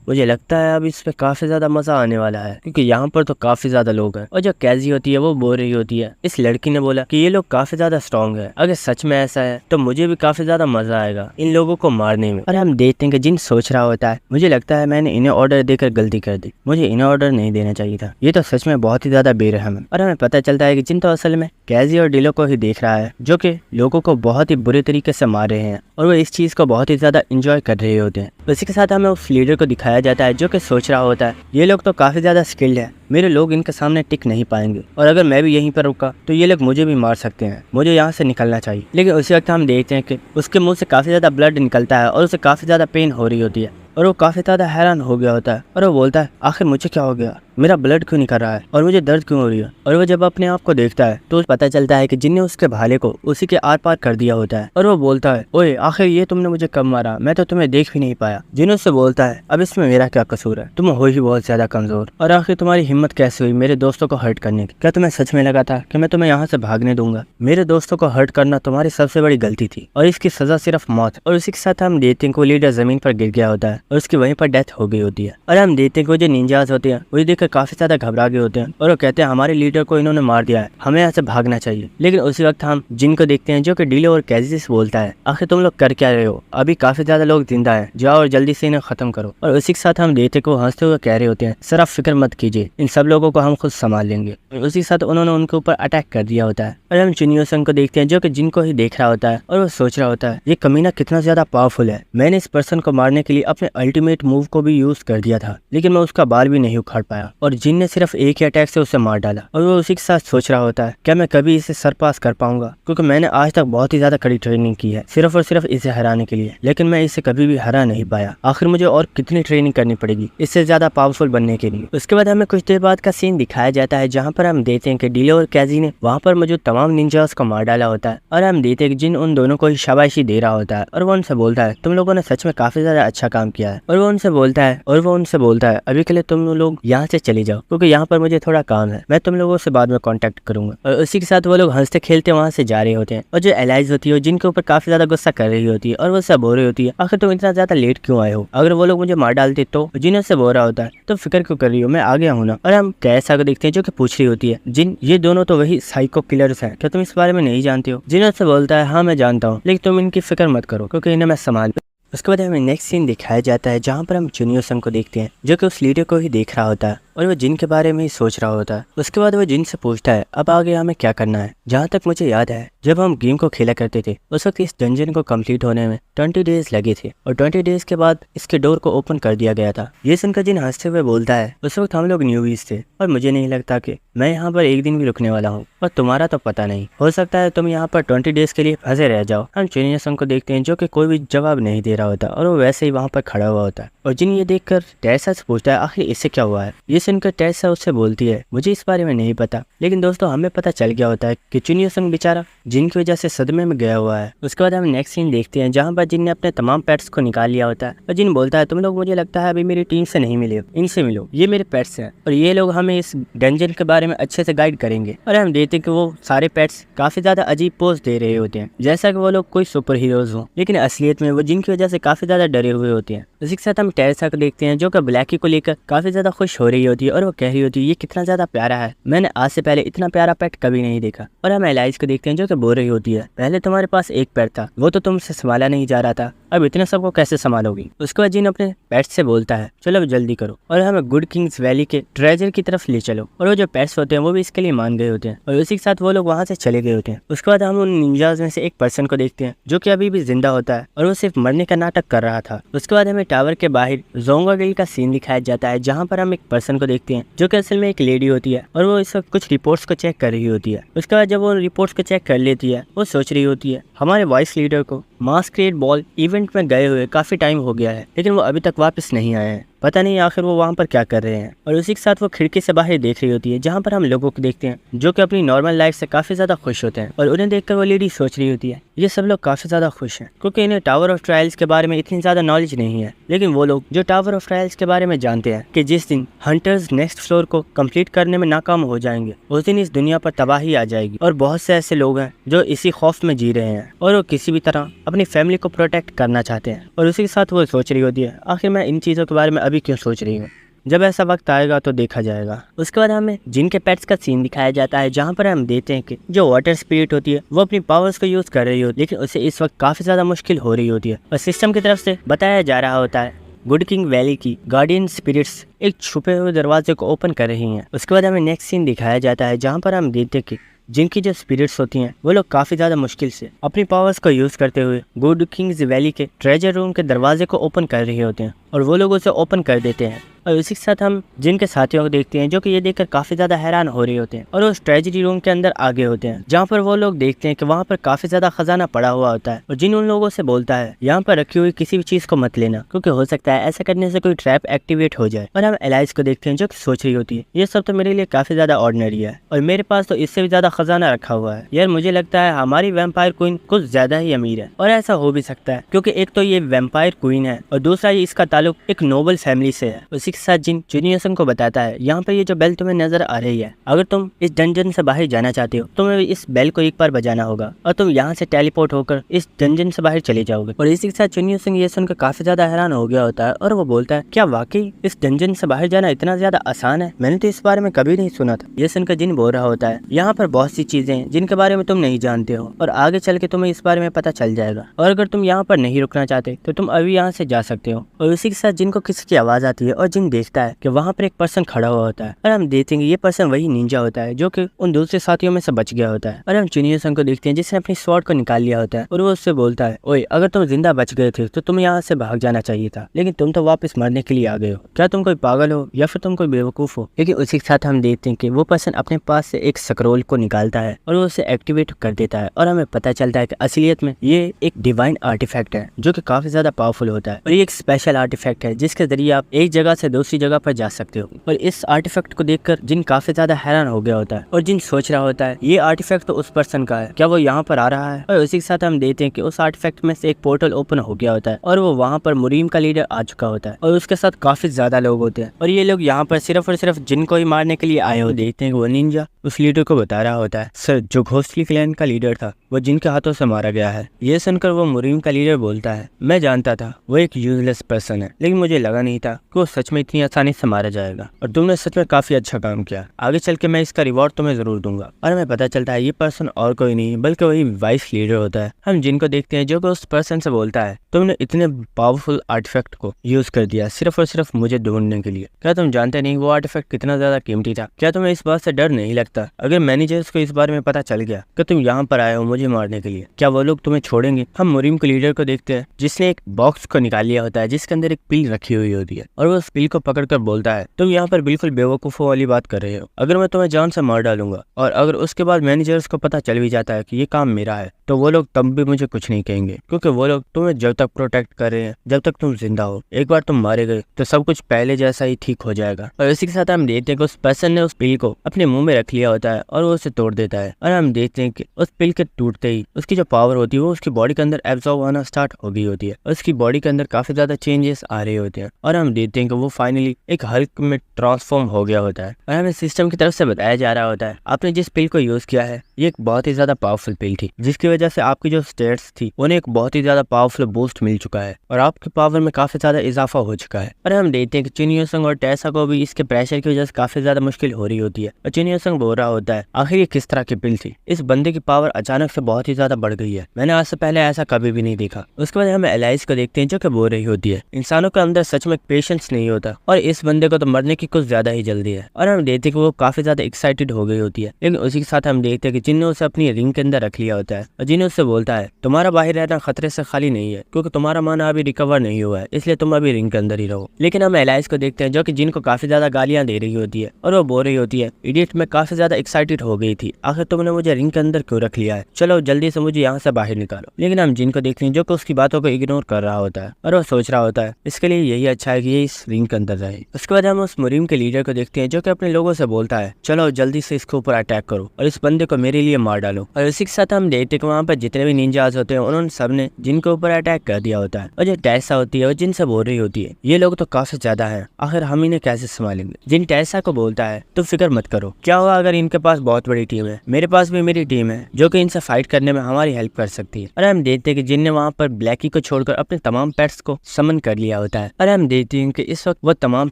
मुझे लगता है अब इसमें काफी ज्यादा मजा आने वाला है क्योंकि यहाँ पर तो काफी ज्यादा लोग हैं। और जो कैजी होती है वो बोल रही होती है, इस लड़की ने बोला कि ये लोग काफी ज्यादा स्ट्रॉन्ग है, अगर सच में ऐसा है तो मुझे भी काफी ज्यादा मजा आएगा इन लोगों को मारने में। और हम देखते हैं कि जिन सोच रहा होता है, मुझे लगता है मैंने इन्हें ऑर्डर देकर गलती कर दी, मुझे इन्हें ऑर्डर नहीं देना चाहिए था, ये तो सच में बहुत ही ज्यादा बेरहम है। और हमें पता चलता है कि जिन तो असल में कैजी और डिलो को ही देख रहा है, जो कि लोगों को बहुत ही बुरे तरीके से मार रहे हैं और वो इस चीज को बहुत ही ज्यादा इंजॉय कर रहे होते हैं। इसी के साथ हमें उस लीडर को दिखाया जाता है, जो कि सोच रहा होता है, ये लोग तो काफी ज्यादा स्किल्ड है, मेरे लोग इनके सामने टिक नहीं पाएंगे और अगर मैं भी यहीं पर रुका तो ये लोग मुझे भी मार सकते हैं, मुझे यहाँ से निकलना चाहिए। लेकिन उसी वक्त हम देखते हैं कि उसके मुंह से काफी ज्यादा ब्लड निकलता है और उसे काफी ज्यादा पेन हो रही होती है और वो काफी ज्यादा हैरान हो गया होता है और वो बोलता है, आखिर मुझे क्या हो गया, मेरा ब्लड क्यों निकल रहा है और मुझे दर्द क्यों हो रही है। और वो जब अपने आप को देखता है तो पता चलता है कि जिनने उसके भाले को उसी के आर पार कर दिया होता है। और वो बोलता है, ओए आखिर ये तुमने मुझे कब मारा, मैं तो तुम्हें देख भी नहीं पाया। जिन उससे बोलता है, अब इसमें मेरा क्या कसूर है, तुम हो ही बहुत ज्यादा कमजोर और आखिर तुम्हारी हिम्मत कैसे हुई मेरे दोस्तों को हर्ट करने की। क्या तुम्हें सच में लगा था कि मैं तुम्हें यहाँ से भागने दूंगा। मेरे दोस्तों को हर्ट करना तुम्हारी सबसे बड़ी गलती थी और इसकी सजा सिर्फ मौत। और उसी के साथ हम देखते हैं कि वो लीडर जमीन पर गिर गया होता है और उसकी वहीं पर डेथ हो गई होती है। और हम देखते हैं कि वो जो निंजास होते हैं वो देखकर काफी ज्यादा घबरा गए होते हैं और वो कहते हैं, हमारे लीडर को इन्होंने मार दिया है, हमें यहाँ से भागना चाहिए। लेकिन उसी वक्त हम जिन को देखते हैं, जो कि डीलो और कैजी से बोलता है, आखिर तुम लोग कर क्या रहे हो, अभी काफी ज्यादा लोग जिंदा है, जाओ और जल्दी से इन्हें खत्म करो। और उसी के साथ हम देखते हैं कि वो हंसते हुए कह रहे होते हैं, सर आप फिक्र मत कीजिए, इन सब लोगों को हम खुद संभाल लेंगे। और उसी के साथ उन्होंने उनके ऊपर अटैक कर दिया होता है। और हम चुनियोसंग को देखते हैं, जो कि जिन को ही देख रहा होता है और वो सोच रहा होता है, ये कमीना कितना ज्यादा पावरफुल है, मैंने इस पर्सन को मारने के लिए अपने अल्टीमेट मूव को भी यूज कर दिया था लेकिन मैं उसका बाल भी नहीं उखाड़ पाया और जिन ने सिर्फ एक ही अटैक से उसे मार डाला। और वो उसी के साथ सोच रहा होता है, क्या मैं कभी इसे सरपास कर पाऊंगा, क्योंकि मैंने आज तक बहुत ही ज्यादा कड़ी ट्रेनिंग की है सिर्फ और सिर्फ इसे हराने के लिए, लेकिन मैं इसे कभी भी हरा नहीं पाया। आखिर मुझे और कितनी ट्रेनिंग करनी पड़ेगी इससे ज्यादा पावरफुल बनने के लिए। उसके बाद हमें कुछ देर बाद का सीन दिखाया जाता है, जहाँ पर हम देखते हैं कि डीलो और कैजी ने वहाँ पर मौजूद तमाम निंजास को मार डाला होता है। और हम देखते हैं कि जिन उन दोनों को ही शाबाशी दे रहा होता है और वो उनसे बोलता है, तुम लोगों ने सच में काफी ज्यादा अच्छा काम किया है। और वो उनसे बोलता है अभी के लिए तुम लोग यहाँ से चले जाओ, क्योंकि यहाँ पर मुझे थोड़ा काम है, मैं तुम लोगों से बाद में कांटेक्ट करूंगा। और उसी के साथ वो लोग हंसते खेलते वहाँ से जा रहे होते हैं। और जो एलाइज होती है, जिनके ऊपर काफी ज्यादा गुस्सा कर रही होती है और वो सब बोल रही होती है, आखिर तुम इतना ज्यादा लेट क्यों आए हो, अगर वो लोग मुझे मार डालते तो। जिन से बोल रहा होता है, तो फिक्र क्यों कर रही हो, मैं आ गया हूँ ना। और हम कैसा को देखते हैं, जो कि पूछ रही होती है, जिन ये दोनों तो वही साइको किलर्स हैं, क्या तुम इस बारे में नहीं जानते हो। जिन से बोलता है, हाँ मैं जानता हूँ, लेकिन तुम इनकी फिक्र मत करो क्योंकि इन्हें मैं संभाल। उसके बाद हमें नेक्स्ट सीन दिखाया जाता है, जहाँ पर हम चुनियोसंग को देखते हैं, जो कि उस लीडर को ही देख रहा होता है और वो जिन के बारे में ही सोच रहा होता है। उसके बाद वो जिन से पूछता है, अब आगे हमें क्या करना है। जहाँ तक मुझे याद है, जब हम गेम को खेला करते थे उस वक्त इस डंजन को कंप्लीट होने में 20 डेज लगे थे और 20 डेज के बाद इसके डोर को ओपन कर दिया गया था। ये सुनकर जिन हंसते हुए बोलता है, उस वक्त हम लोग न्यूबीज थे और मुझे नहीं लगता कि मैं यहाँ पर एक दिन भी रुकने वाला हूँ और तुम्हारा तो पता नहीं, हो सकता है तुम यहाँ पर 20 डेज के लिए फंसे रह जाओ। हम चुनियोसंग को देखते हैं, जो कि कोई भी जवाब नहीं दे रहा होता और वो वैसे ही वहाँ पर खड़ा हुआ होता है। और जिन ये देखकर टेसा से पूछता है, आखिर इससे क्या हुआ है। ये सुनकर टेसा उससे बोलती है मुझे इस बारे में नहीं पता, लेकिन दोस्तों हमें पता चल गया होता है कि चुन युसुंग बेचारा जिन की वजह से सदमे में गया हुआ है। उसके बाद हम नेक्स्ट सीन देखते हैं जहाँ पर जिन ने अपने तमाम पेट्स को निकाल लिया होता है और जिन बोलता है तुम लोग मुझे लगता है अभी मेरी टीम से नहीं मिले, इनसे मिलो, ये मेरे पेट्स हैं और ये लोग हमें इस डंजन के बारे में अच्छे से गाइड करेंगे। और हम देखते हैं कि वो सारे पेट्स काफी ज्यादा अजीब पोज दे रहे होते हैं जैसा कि वो लोग कोई सुपर हीरोज हो, लेकिन असलियत में वो जिन की वजह से काफी ज्यादा डरे हुए होते हैं। उसी के साथ हम टेरेसा को देखते हैं जो कि ब्लैकी को लेकर काफी ज्यादा खुश हो रही होती है और वो कह रही होती है ये कितना ज्यादा प्यारा है, मैंने आज से पहले इतना प्यारा पेट कभी नहीं देखा। और हम एलाइज को देखते हैं जो कि बोल रही होती है पहले तुम्हारे पास एक पेट था, वो तो तुमसे संभाला नहीं जा रहा था, अब इतने सबको कैसे संभालोगी। उसके बाद जिन अपने पेट्स से बोलता है चलो अब जल्दी करो और हमें गुड किंग्स वैली के ट्रेजर की तरफ ले चलो। और वो जो पेट्स होते हैं वो भी इसके लिए मान गए होते हैं और उसी के साथ वो लोग वहाँ से चले गए होते हैं। उसके बाद हम उन निंजाज में से एक पर्सन को देखते हैं जो कि अभी भी जिंदा होता है और वो सिर्फ मरने का नाटक कर रहा था। उसके बाद हमें टावर के बाहर जोंगागिल का सीन दिखाया जाता है जहाँ पर हम एक पर्सन को देखते हैं जो कि असल में एक लेडी होती है और वो इस वक्त कुछ रिपोर्ट्स को चेक कर रही होती है। उसके बाद जब वो रिपोर्ट्स को चेक कर लेती है वो सोच रही होती है हमारे वाइस लीडर को मास्करेड बॉल इवेंट में गए हुए काफी टाइम हो गया है, लेकिन वो अभी तक वापस नहीं आए हैं, पता नहीं आखिर वो वहाँ पर क्या कर रहे हैं। और उसी के साथ वो खिड़की से बाहर देख रही होती है जहाँ पर हम लोगों को देखते हैं जो कि अपनी नॉर्मल लाइफ से काफी ज्यादा खुश होते हैं और उन्हें देखकर वो लेडी सोच रही होती है ये सब लोग काफी ज्यादा खुश हैं क्योंकि इन्हें टावर ऑफ ट्रायल्स के बारे में इतनी ज्यादा नॉलेज नहीं है, लेकिन वो लोग जो टावर ऑफ ट्रायल्स के बारे में जानते हैं कि जिस दिन हंटर्स नेक्स्ट फ्लोर को कंप्लीट करने में नाकाम हो जाएंगे उस दिन इस दुनिया पर तबाही आ जाएगी। और बहुत से ऐसे लोग हैं जो इसी खौफ में जी रहे हैं और वो किसी भी तरह अपनी फैमिली को प्रोटेक्ट करना चाहते हैं। और उसी के साथ वो सोच रही होती है आखिर मैं इन चीज़ों के बारे में अभी क्यों सोच रही हूँ, जब ऐसा वक्त आएगा तो देखा जाएगा। उसके बाद हमें जिन के पेट्स का सीन दिखाया जाता है जहाँ पर हम देखते हैं कि जो वाटर स्पिरिट होती है वो अपनी पावर्स को यूज कर रही होती है, लेकिन उसे इस वक्त काफी ज्यादा मुश्किल हो रही होती है और सिस्टम की तरफ से बताया जा रहा होता है गुड किंग वैली की गार्डियन स्पिरिट्स एक छुपे हुए दरवाजे को ओपन कर रही हैं। उसके बाद हमें नेक्स्ट सीन दिखाया जाता है जहाँ पर हम देखते हैं कि जिनकी जो स्पिरिट्स होती हैं वो लोग काफी ज्यादा मुश्किल से अपनी पावर्स को यूज करते हुए गुड किंग्स वैली के ट्रेजर रूम के दरवाजे को ओपन कर रहे होते हैं और वो लोग उसे ओपन कर देते हैं। और उसी के साथ हम जिनके साथियों को देखते हैं जो कि ये देखकर काफी ज्यादा हैरान हो रहे होते हैं और उस ट्रेजरी रूम के अंदर आगे होते हैं जहाँ पर वो लोग देखते हैं कि वहाँ पर काफी ज्यादा खजाना पड़ा हुआ होता है और जिन उन लोगों से बोलता है यहाँ पर रखी हुई किसी भी चीज को मत लेना क्योंकि हो सकता है ऐसा करने से कोई ट्रैप एक्टिवेट हो जाए। और हम एलाइज को देखते हैं जो कि सोच रही होती है ये सब तो मेरे लिए काफी ज्यादा ऑर्डिनरी है और मेरे पास तो इससे भी ज्यादा खजाना रखा हुआ है, यार मुझे लगता है हमारी वैम्पायर क्वीन कुछ ज्यादा ही अमीर है। और ऐसा हो भी सकता है क्योंकि एक तो ये वैम्पायर क्वीन है और दूसरा इसका ताल्लुक एक नोबल फैमिली से है। उसी के साथ जिन चुनियोसन को बताता है यहाँ पर ये जो बेल तुम्हें नजर आ रही है अगर तुम इस डंजन से बाहर जाना चाहते हो तुम्हें इस बेल को एक बार बजाना होगा और तुम यहाँ से टेलीपोर्ट होकर इस डंजन से बाहर चले जाओगे। और इसी के साथ चुनियोसन ये सुनकर काफी ज्यादा हैरान हो गया होता है और वो बोलता है क्या वाकई इस डंजन से बाहर जाना इतना ज्यादा आसान है, मैंने तो इस बारे में कभी नहीं सुना था। ये सुनकर जिन बोल रहा होता है यहाँ पर बहुत सी चीजें हैं जिनके बारे में तुम नहीं जानते हो और आगे चल के तुम्हें इस बारे में पता चल जाएगा और अगर तुम यहाँ पर नहीं रुकना चाहते तो तुम अभी यहाँ से जा सकते हो। और उसी के साथ जिनको किसी की आवाज आती है और जिन देखता है कि वहाँ पर एक पर्सन खड़ा हुआ होता है और हम देखेंगे ये पर्सन वही निंजा होता है जो कि उन दूसरे साथियों में से बच गया होता है। और हम चुनियोसन को देखते हैं जिसने अपनी स्वॉर्ड को निकाल लिया होता है और वो उससे बोलता है ओए अगर तुम जिंदा बच गए थे तो तुम्हें यहाँ से भाग जाना चाहिए था, लेकिन तुम तो वापस मरने के लिए आ गए हो, क्या तुम कोई पागल हो या फिर तुम कोई बेवकूफ हो। लेकिन उसी के साथ हम देखते हैं कि वो पर्सन अपने पास से एक स्क्रॉल को निकालता है और वो उसे एक्टिवेट कर देता है और हमें पता चलता है कि असलियत में ये एक डिवाइन आर्टिफैक्ट है जो कि काफी ज्यादा पावरफुल होता है और ये एक स्पेशल आर्टिफैक्ट है जिसके जरिए आप एक जगह से दूसरी जगह पर जा सकते हो। और इस आर्टिफैक्ट को देखकर जिन काफी ज्यादा हैरान हो गया होता है और जिन सोच रहा होता है ये आर्टिफैक्ट तो उस पर्सन का है, क्या वो यहाँ पर आ रहा है। और उसी के साथ हम देखते हैं कि उस आर्टिफैक्ट में से एक पोर्टल ओपन हो गया होता है और वो वहाँ पर मुरीम का लीडर आ चुका होता है और उसके साथ काफी ज्यादा लोग होते हैं और ये लोग यहाँ पर सिर्फ और सिर्फ जिन को ही मारने के लिए आए हो। देखते हैं कि वो निंजा उस लीडर को बता रहा होता है सर जो घोस्टली क्लैन का लीडर था वो जिनके हाथों से मारा गया है। ये सुनकर वो मुरीम का लीडर बोलता है मैं जानता था वो एक यूजलेस पर्सन है, लेकिन मुझे लगा नहीं था कि वो सच में इतनी आसानी से मारा जाएगा और तुमने सच में काफी अच्छा काम किया, आगे चल के मैं इसका रिवॉर्ड तुम्हें जरूर दूंगा। और हमें पता चलता है ये पर्सन और कोई नहीं बल्कि वही वाइस लीडर होता है। हम जिनको देखते हैं जो कि उस पर्सन से बोलता है तुमने इतने पावरफुल आर्टिफैक्ट को यूज कर दिया सिर्फ और सिर्फ मुझे ढूंढने के लिए, क्या तुम जानते नहीं वो आर्टिफैक्ट कितना ज्यादा कीमती था। क्या तुम्हें इस बात से डर नहीं लगता अगर मैनेजर्स को इस बारे में पता चल गया कि तुम यहाँ पर आए हो मुझे मारने के लिए, क्या वो लोग तुम्हें छोड़ेंगे। हम मुरीम के लीडर को देखते हैं जिसने एक बॉक्स को निकाल लिया होता है जिसके अंदर एक पिल रखी हुई होती है और वो उस पिल को पकड़कर बोलता है तुम यहाँ पर बिल्कुल बेवकूफों वाली बात कर रहे हो, अगर मैं तुम्हें जान से मार डालूंगा और अगर उसके बाद मैनेजर्स को पता चल भी जाता है कि ये काम मेरा है तो वो लोग तब भी मुझे कुछ नहीं कहेंगे, क्योंकि वो लोग तुम्हें जब तक प्रोटेक्ट कर रहे हैं जब तक तुम जिंदा हो। एक बार तुम मारे गए तो सब कुछ पहले जैसा ही ठीक हो जाएगा। और इसी के साथ हम देखते हैं कि उस पर्सन ने उस पिल को अपने मुंह में रख लिया होता है और वो उसे तोड़ देता है। और हम देखते हैं कि उस पिल के टूटते ही उसकी जो पावर होती है वो उसकी बॉडी के अंदर एब्जॉर्ब होना स्टार्ट हो गई होती है और उसकी बॉडी के अंदर काफी ज्यादा चेंजेस आ रहे होते हैं। और हम देखते हैं कि वो फाइनली एक हल्क में ट्रांसफॉर्म हो गया होता है। और हमें सिस्टम की तरफ से बताया जा रहा होता है आपने जिस पिल को यूज किया है ये एक बहुत ही ज्यादा पावरफुल पिल थी, जिसकी वजह से आपकी जो स्टेट्स थी उन्हें एक बहुत ही ज्यादा पावरफुल बूस्ट मिल चुका है और आपकी पावर में काफी ज्यादा इजाफा हो चुका है। और हम देखते हैं कि चिन यूसंग और टेसा को भी इसके प्रेशर की वजह से काफी ज्यादा मुश्किल हो रही होती है। और चिन यूसंग बोल रहा होता है आखिर ये किस तरह की पिल थी, इस बंदे की पावर अचानक से बहुत ही ज्यादा बढ़ गई है, मैंने आज से पहले ऐसा कभी भी नहीं देखा। उसके बाद हम एलाइज को देखते हैं जो कि बोल रही होती है इंसानों के अंदर सच में पेशेंस नहीं होता और इस बंदे को तो मरने की कुछ ज्यादा ही जल्दी है। और हम देखते हैं कि वो काफी ज्यादा एक्साइटेड हो गई होती है, लेकिन उसी के साथ हम देखते हैं कि जिन ने उसे अपनी रिंग के अंदर रख लिया होता है और जिन उससे बोलता है तुम्हारा बाहर रहना खतरे से खाली नहीं है, क्योंकि तुम्हारा माना अभी रिकवर नहीं हुआ है, इसलिए तुम अभी रिंग के अंदर ही रहो। लेकिन हम एलाइज को देखते हैं जो कि जिन को काफी ज्यादा गालियां दे रही होती है और वो बोल रही होती है इडियट, मैं काफी ज्यादा एक्साइटेड हो गई थी, आखिर तुमने मुझे रिंग के अंदर क्यों रख लिया है, चलो जल्दी से मुझे यहाँ से बाहर निकालो। लेकिन हम जिन को देखते हैं जो कि उसकी बातों को इग्नोर कर रहा होता है और वो सोच रहा होता है इसके लिए यही अच्छा है कि ये इस रिंग के अंदर रहे। उसके बाद हम उस मुरीम के लीडर को देखते हैं जो कि अपने लोगों से बोलता है चलो जल्दी से इसके ऊपर अटैक करो और इस बंदे को मेरे लिए मार डालो। और इसी के साथ हम देखते हैं कि वहाँ पर जितने भी निंजाज होते हैं उन्होंने सबने जिन के ऊपर अटैक कर दिया होता है। और जो टेसा होती है वो जिन से बोल रही होती है ये लोग तो काफी ज्यादा है, आखिर हम इन्हें कैसे संभालेंगे। जिन टेसा को बोलता है तो फिक्र मत करो, क्या होगा अगर इनके पास बहुत बड़ी टीम है, मेरे पास भी मेरी टीम है जो कि इनसे फाइट करने में हमारी हेल्प कर सकती है। और हम देखते हैं कि जिन ने वहाँ पर ब्लैकी को छोड़कर अपने तमाम पेट्स को समन कर लिया होता है। और हम देखते हैं कि इस वक्त वो तमाम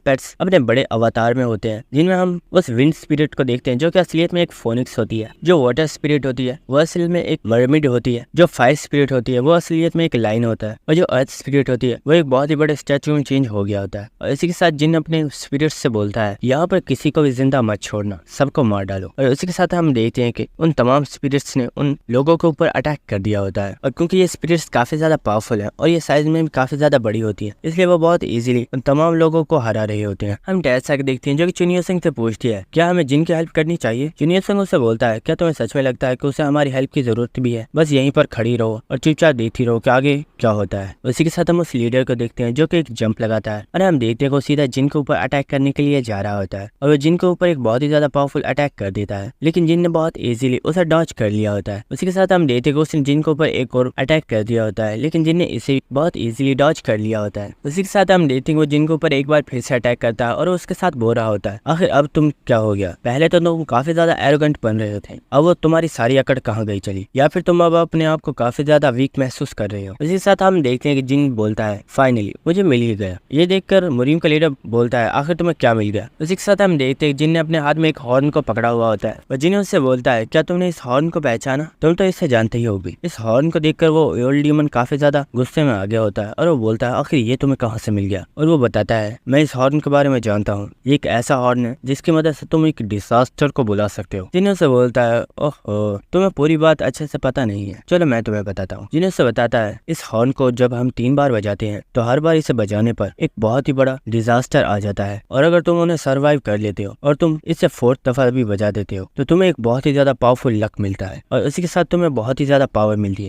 पेट्स अपने बड़े अवतार में होते हैं, जिनमें हम उस विंड स्पिरिट को देखते हैं जो कि असलियत में एक फोनिक्स होती है, जो वाटर स्पिरिट होती है वो असल में एक मर्मिड होती है, जो फायर स्पिरिट होती है वो असलियत में एक लाइन होता है, और जो अर्थ स्पिरिट होती है वो एक बहुत ही बड़े स्टैचू में चेंज हो गया होता है। और इसी के साथ जिन अपने स्पिरिट से बोलता है यहाँ पर किसी को भी जिंदा मत छोड़ना, सबको मार डालो। और इसी के साथ हम देखते हैं कि उन तमाम स्पिरिट्स ने उन लोगों के ऊपर अटैक कर दिया होता है। और क्योंकि ये स्पिरिट्स काफी ज्यादा पावरफुल है और ये साइज में भी काफी ज्यादा बड़ी होती है, इसलिए वो बहुत इजीली उन तमाम लोगों को हरा रहे होते हैं। हम टेसा को देखते हैं जो कि चुनियो सिंह से पूछती है क्या हमें जिन की हेल्प करनी चाहिए। चुनियो सिंह उससे बोलता है क्या तुम्हें सच में लगता है कि उसे हमारी हेल्प की जरूरत भी है, बस यहीं पर खड़ी रहो और चुपचाप देखती रहो कि आगे क्या होता है। उसी के साथ हम उस लीडर को देखते हैं जो कि एक जंप लगाता है और हम देखते हैं वो सीधा जिन के ऊपर अटैक करने के लिए जा रहा होता है और वो जिन के ऊपर एक बहुत ही ज्यादा पावरफुल अटैक कर देता है, लेकिन जिन ने बहुत इजीली उसे डॉज कर लिया होता है। उसी के साथ हम देखते हैं कि उसने जिन के ऊपर एक और अटैक कर दिया होता है, लेकिन जिन ने इसे बहुत इजीली डॉज कर लिया होता है। उसी के साथ हम देखते हैं वो जिन के ऊपर एक बार फिर से अटैक करता है और उसके साथ बोल रहा होता है आखिर अब तुम क्या हो गया, पहले तो तुम काफी ज्यादा एरोगेंट बन रहे थे, अब वो तुम्हारी सारी अकड़ कहाँ गई चली, या फिर तुम अब अपने आप को काफी ज्यादा वीक महसूस कर रहे हो। उसी के साथ हम देखते हैं कि जिन बोलता है फाइनली मुझे मिल ही गया। ये देखकर मुरीम का लीडर बोलता है आखिर तुम्हें क्या मिल गया। उसी के साथ हम देखते हैं जिन ने अपने हाथ में एक हॉर्न को पकड़ा हुआ होता है और जिन उससे बोलता है क्या तुमने इस हॉर्न को पहचाना, तुम तो इससे जानते ही होगी। इस हॉर्न को देखकर वो ओल्ड डीमन काफी ज्यादा गुस्से में आ गया होता है और वो बोलता है आखिर ये तुम्हें कहाँ से मिल गया। और वो बताता है मैं इस हॉर्न के बारे में जानता हूँ, ये एक ऐसा हॉर्न है जिसकी मदद से तुम एक डिजास्टर को बुला सकते हो। जिन उससे बोलता है ओहो तुम्हें पूरी बात अच्छे से पता नहीं है, चलो मैं तुम्हें बताता हूँ। जिन उससे बताता है इस हॉर्न को जब हम 3 बार बजाते हैं तो हर बार इसे बजाने पर एक बहुत ही बड़ा डिजास्टर आ जाता है, और अगर तुम उन्हें सर्वाइव कर लेते हो और तुम इसे 4th दफा भी बजा देते हो तो तुम्हें एक बहुत ही ज्यादा पावरफुल लक मिलता है और उसी के साथ तुम्हें बहुत ही ज्यादा पावर मिलती है।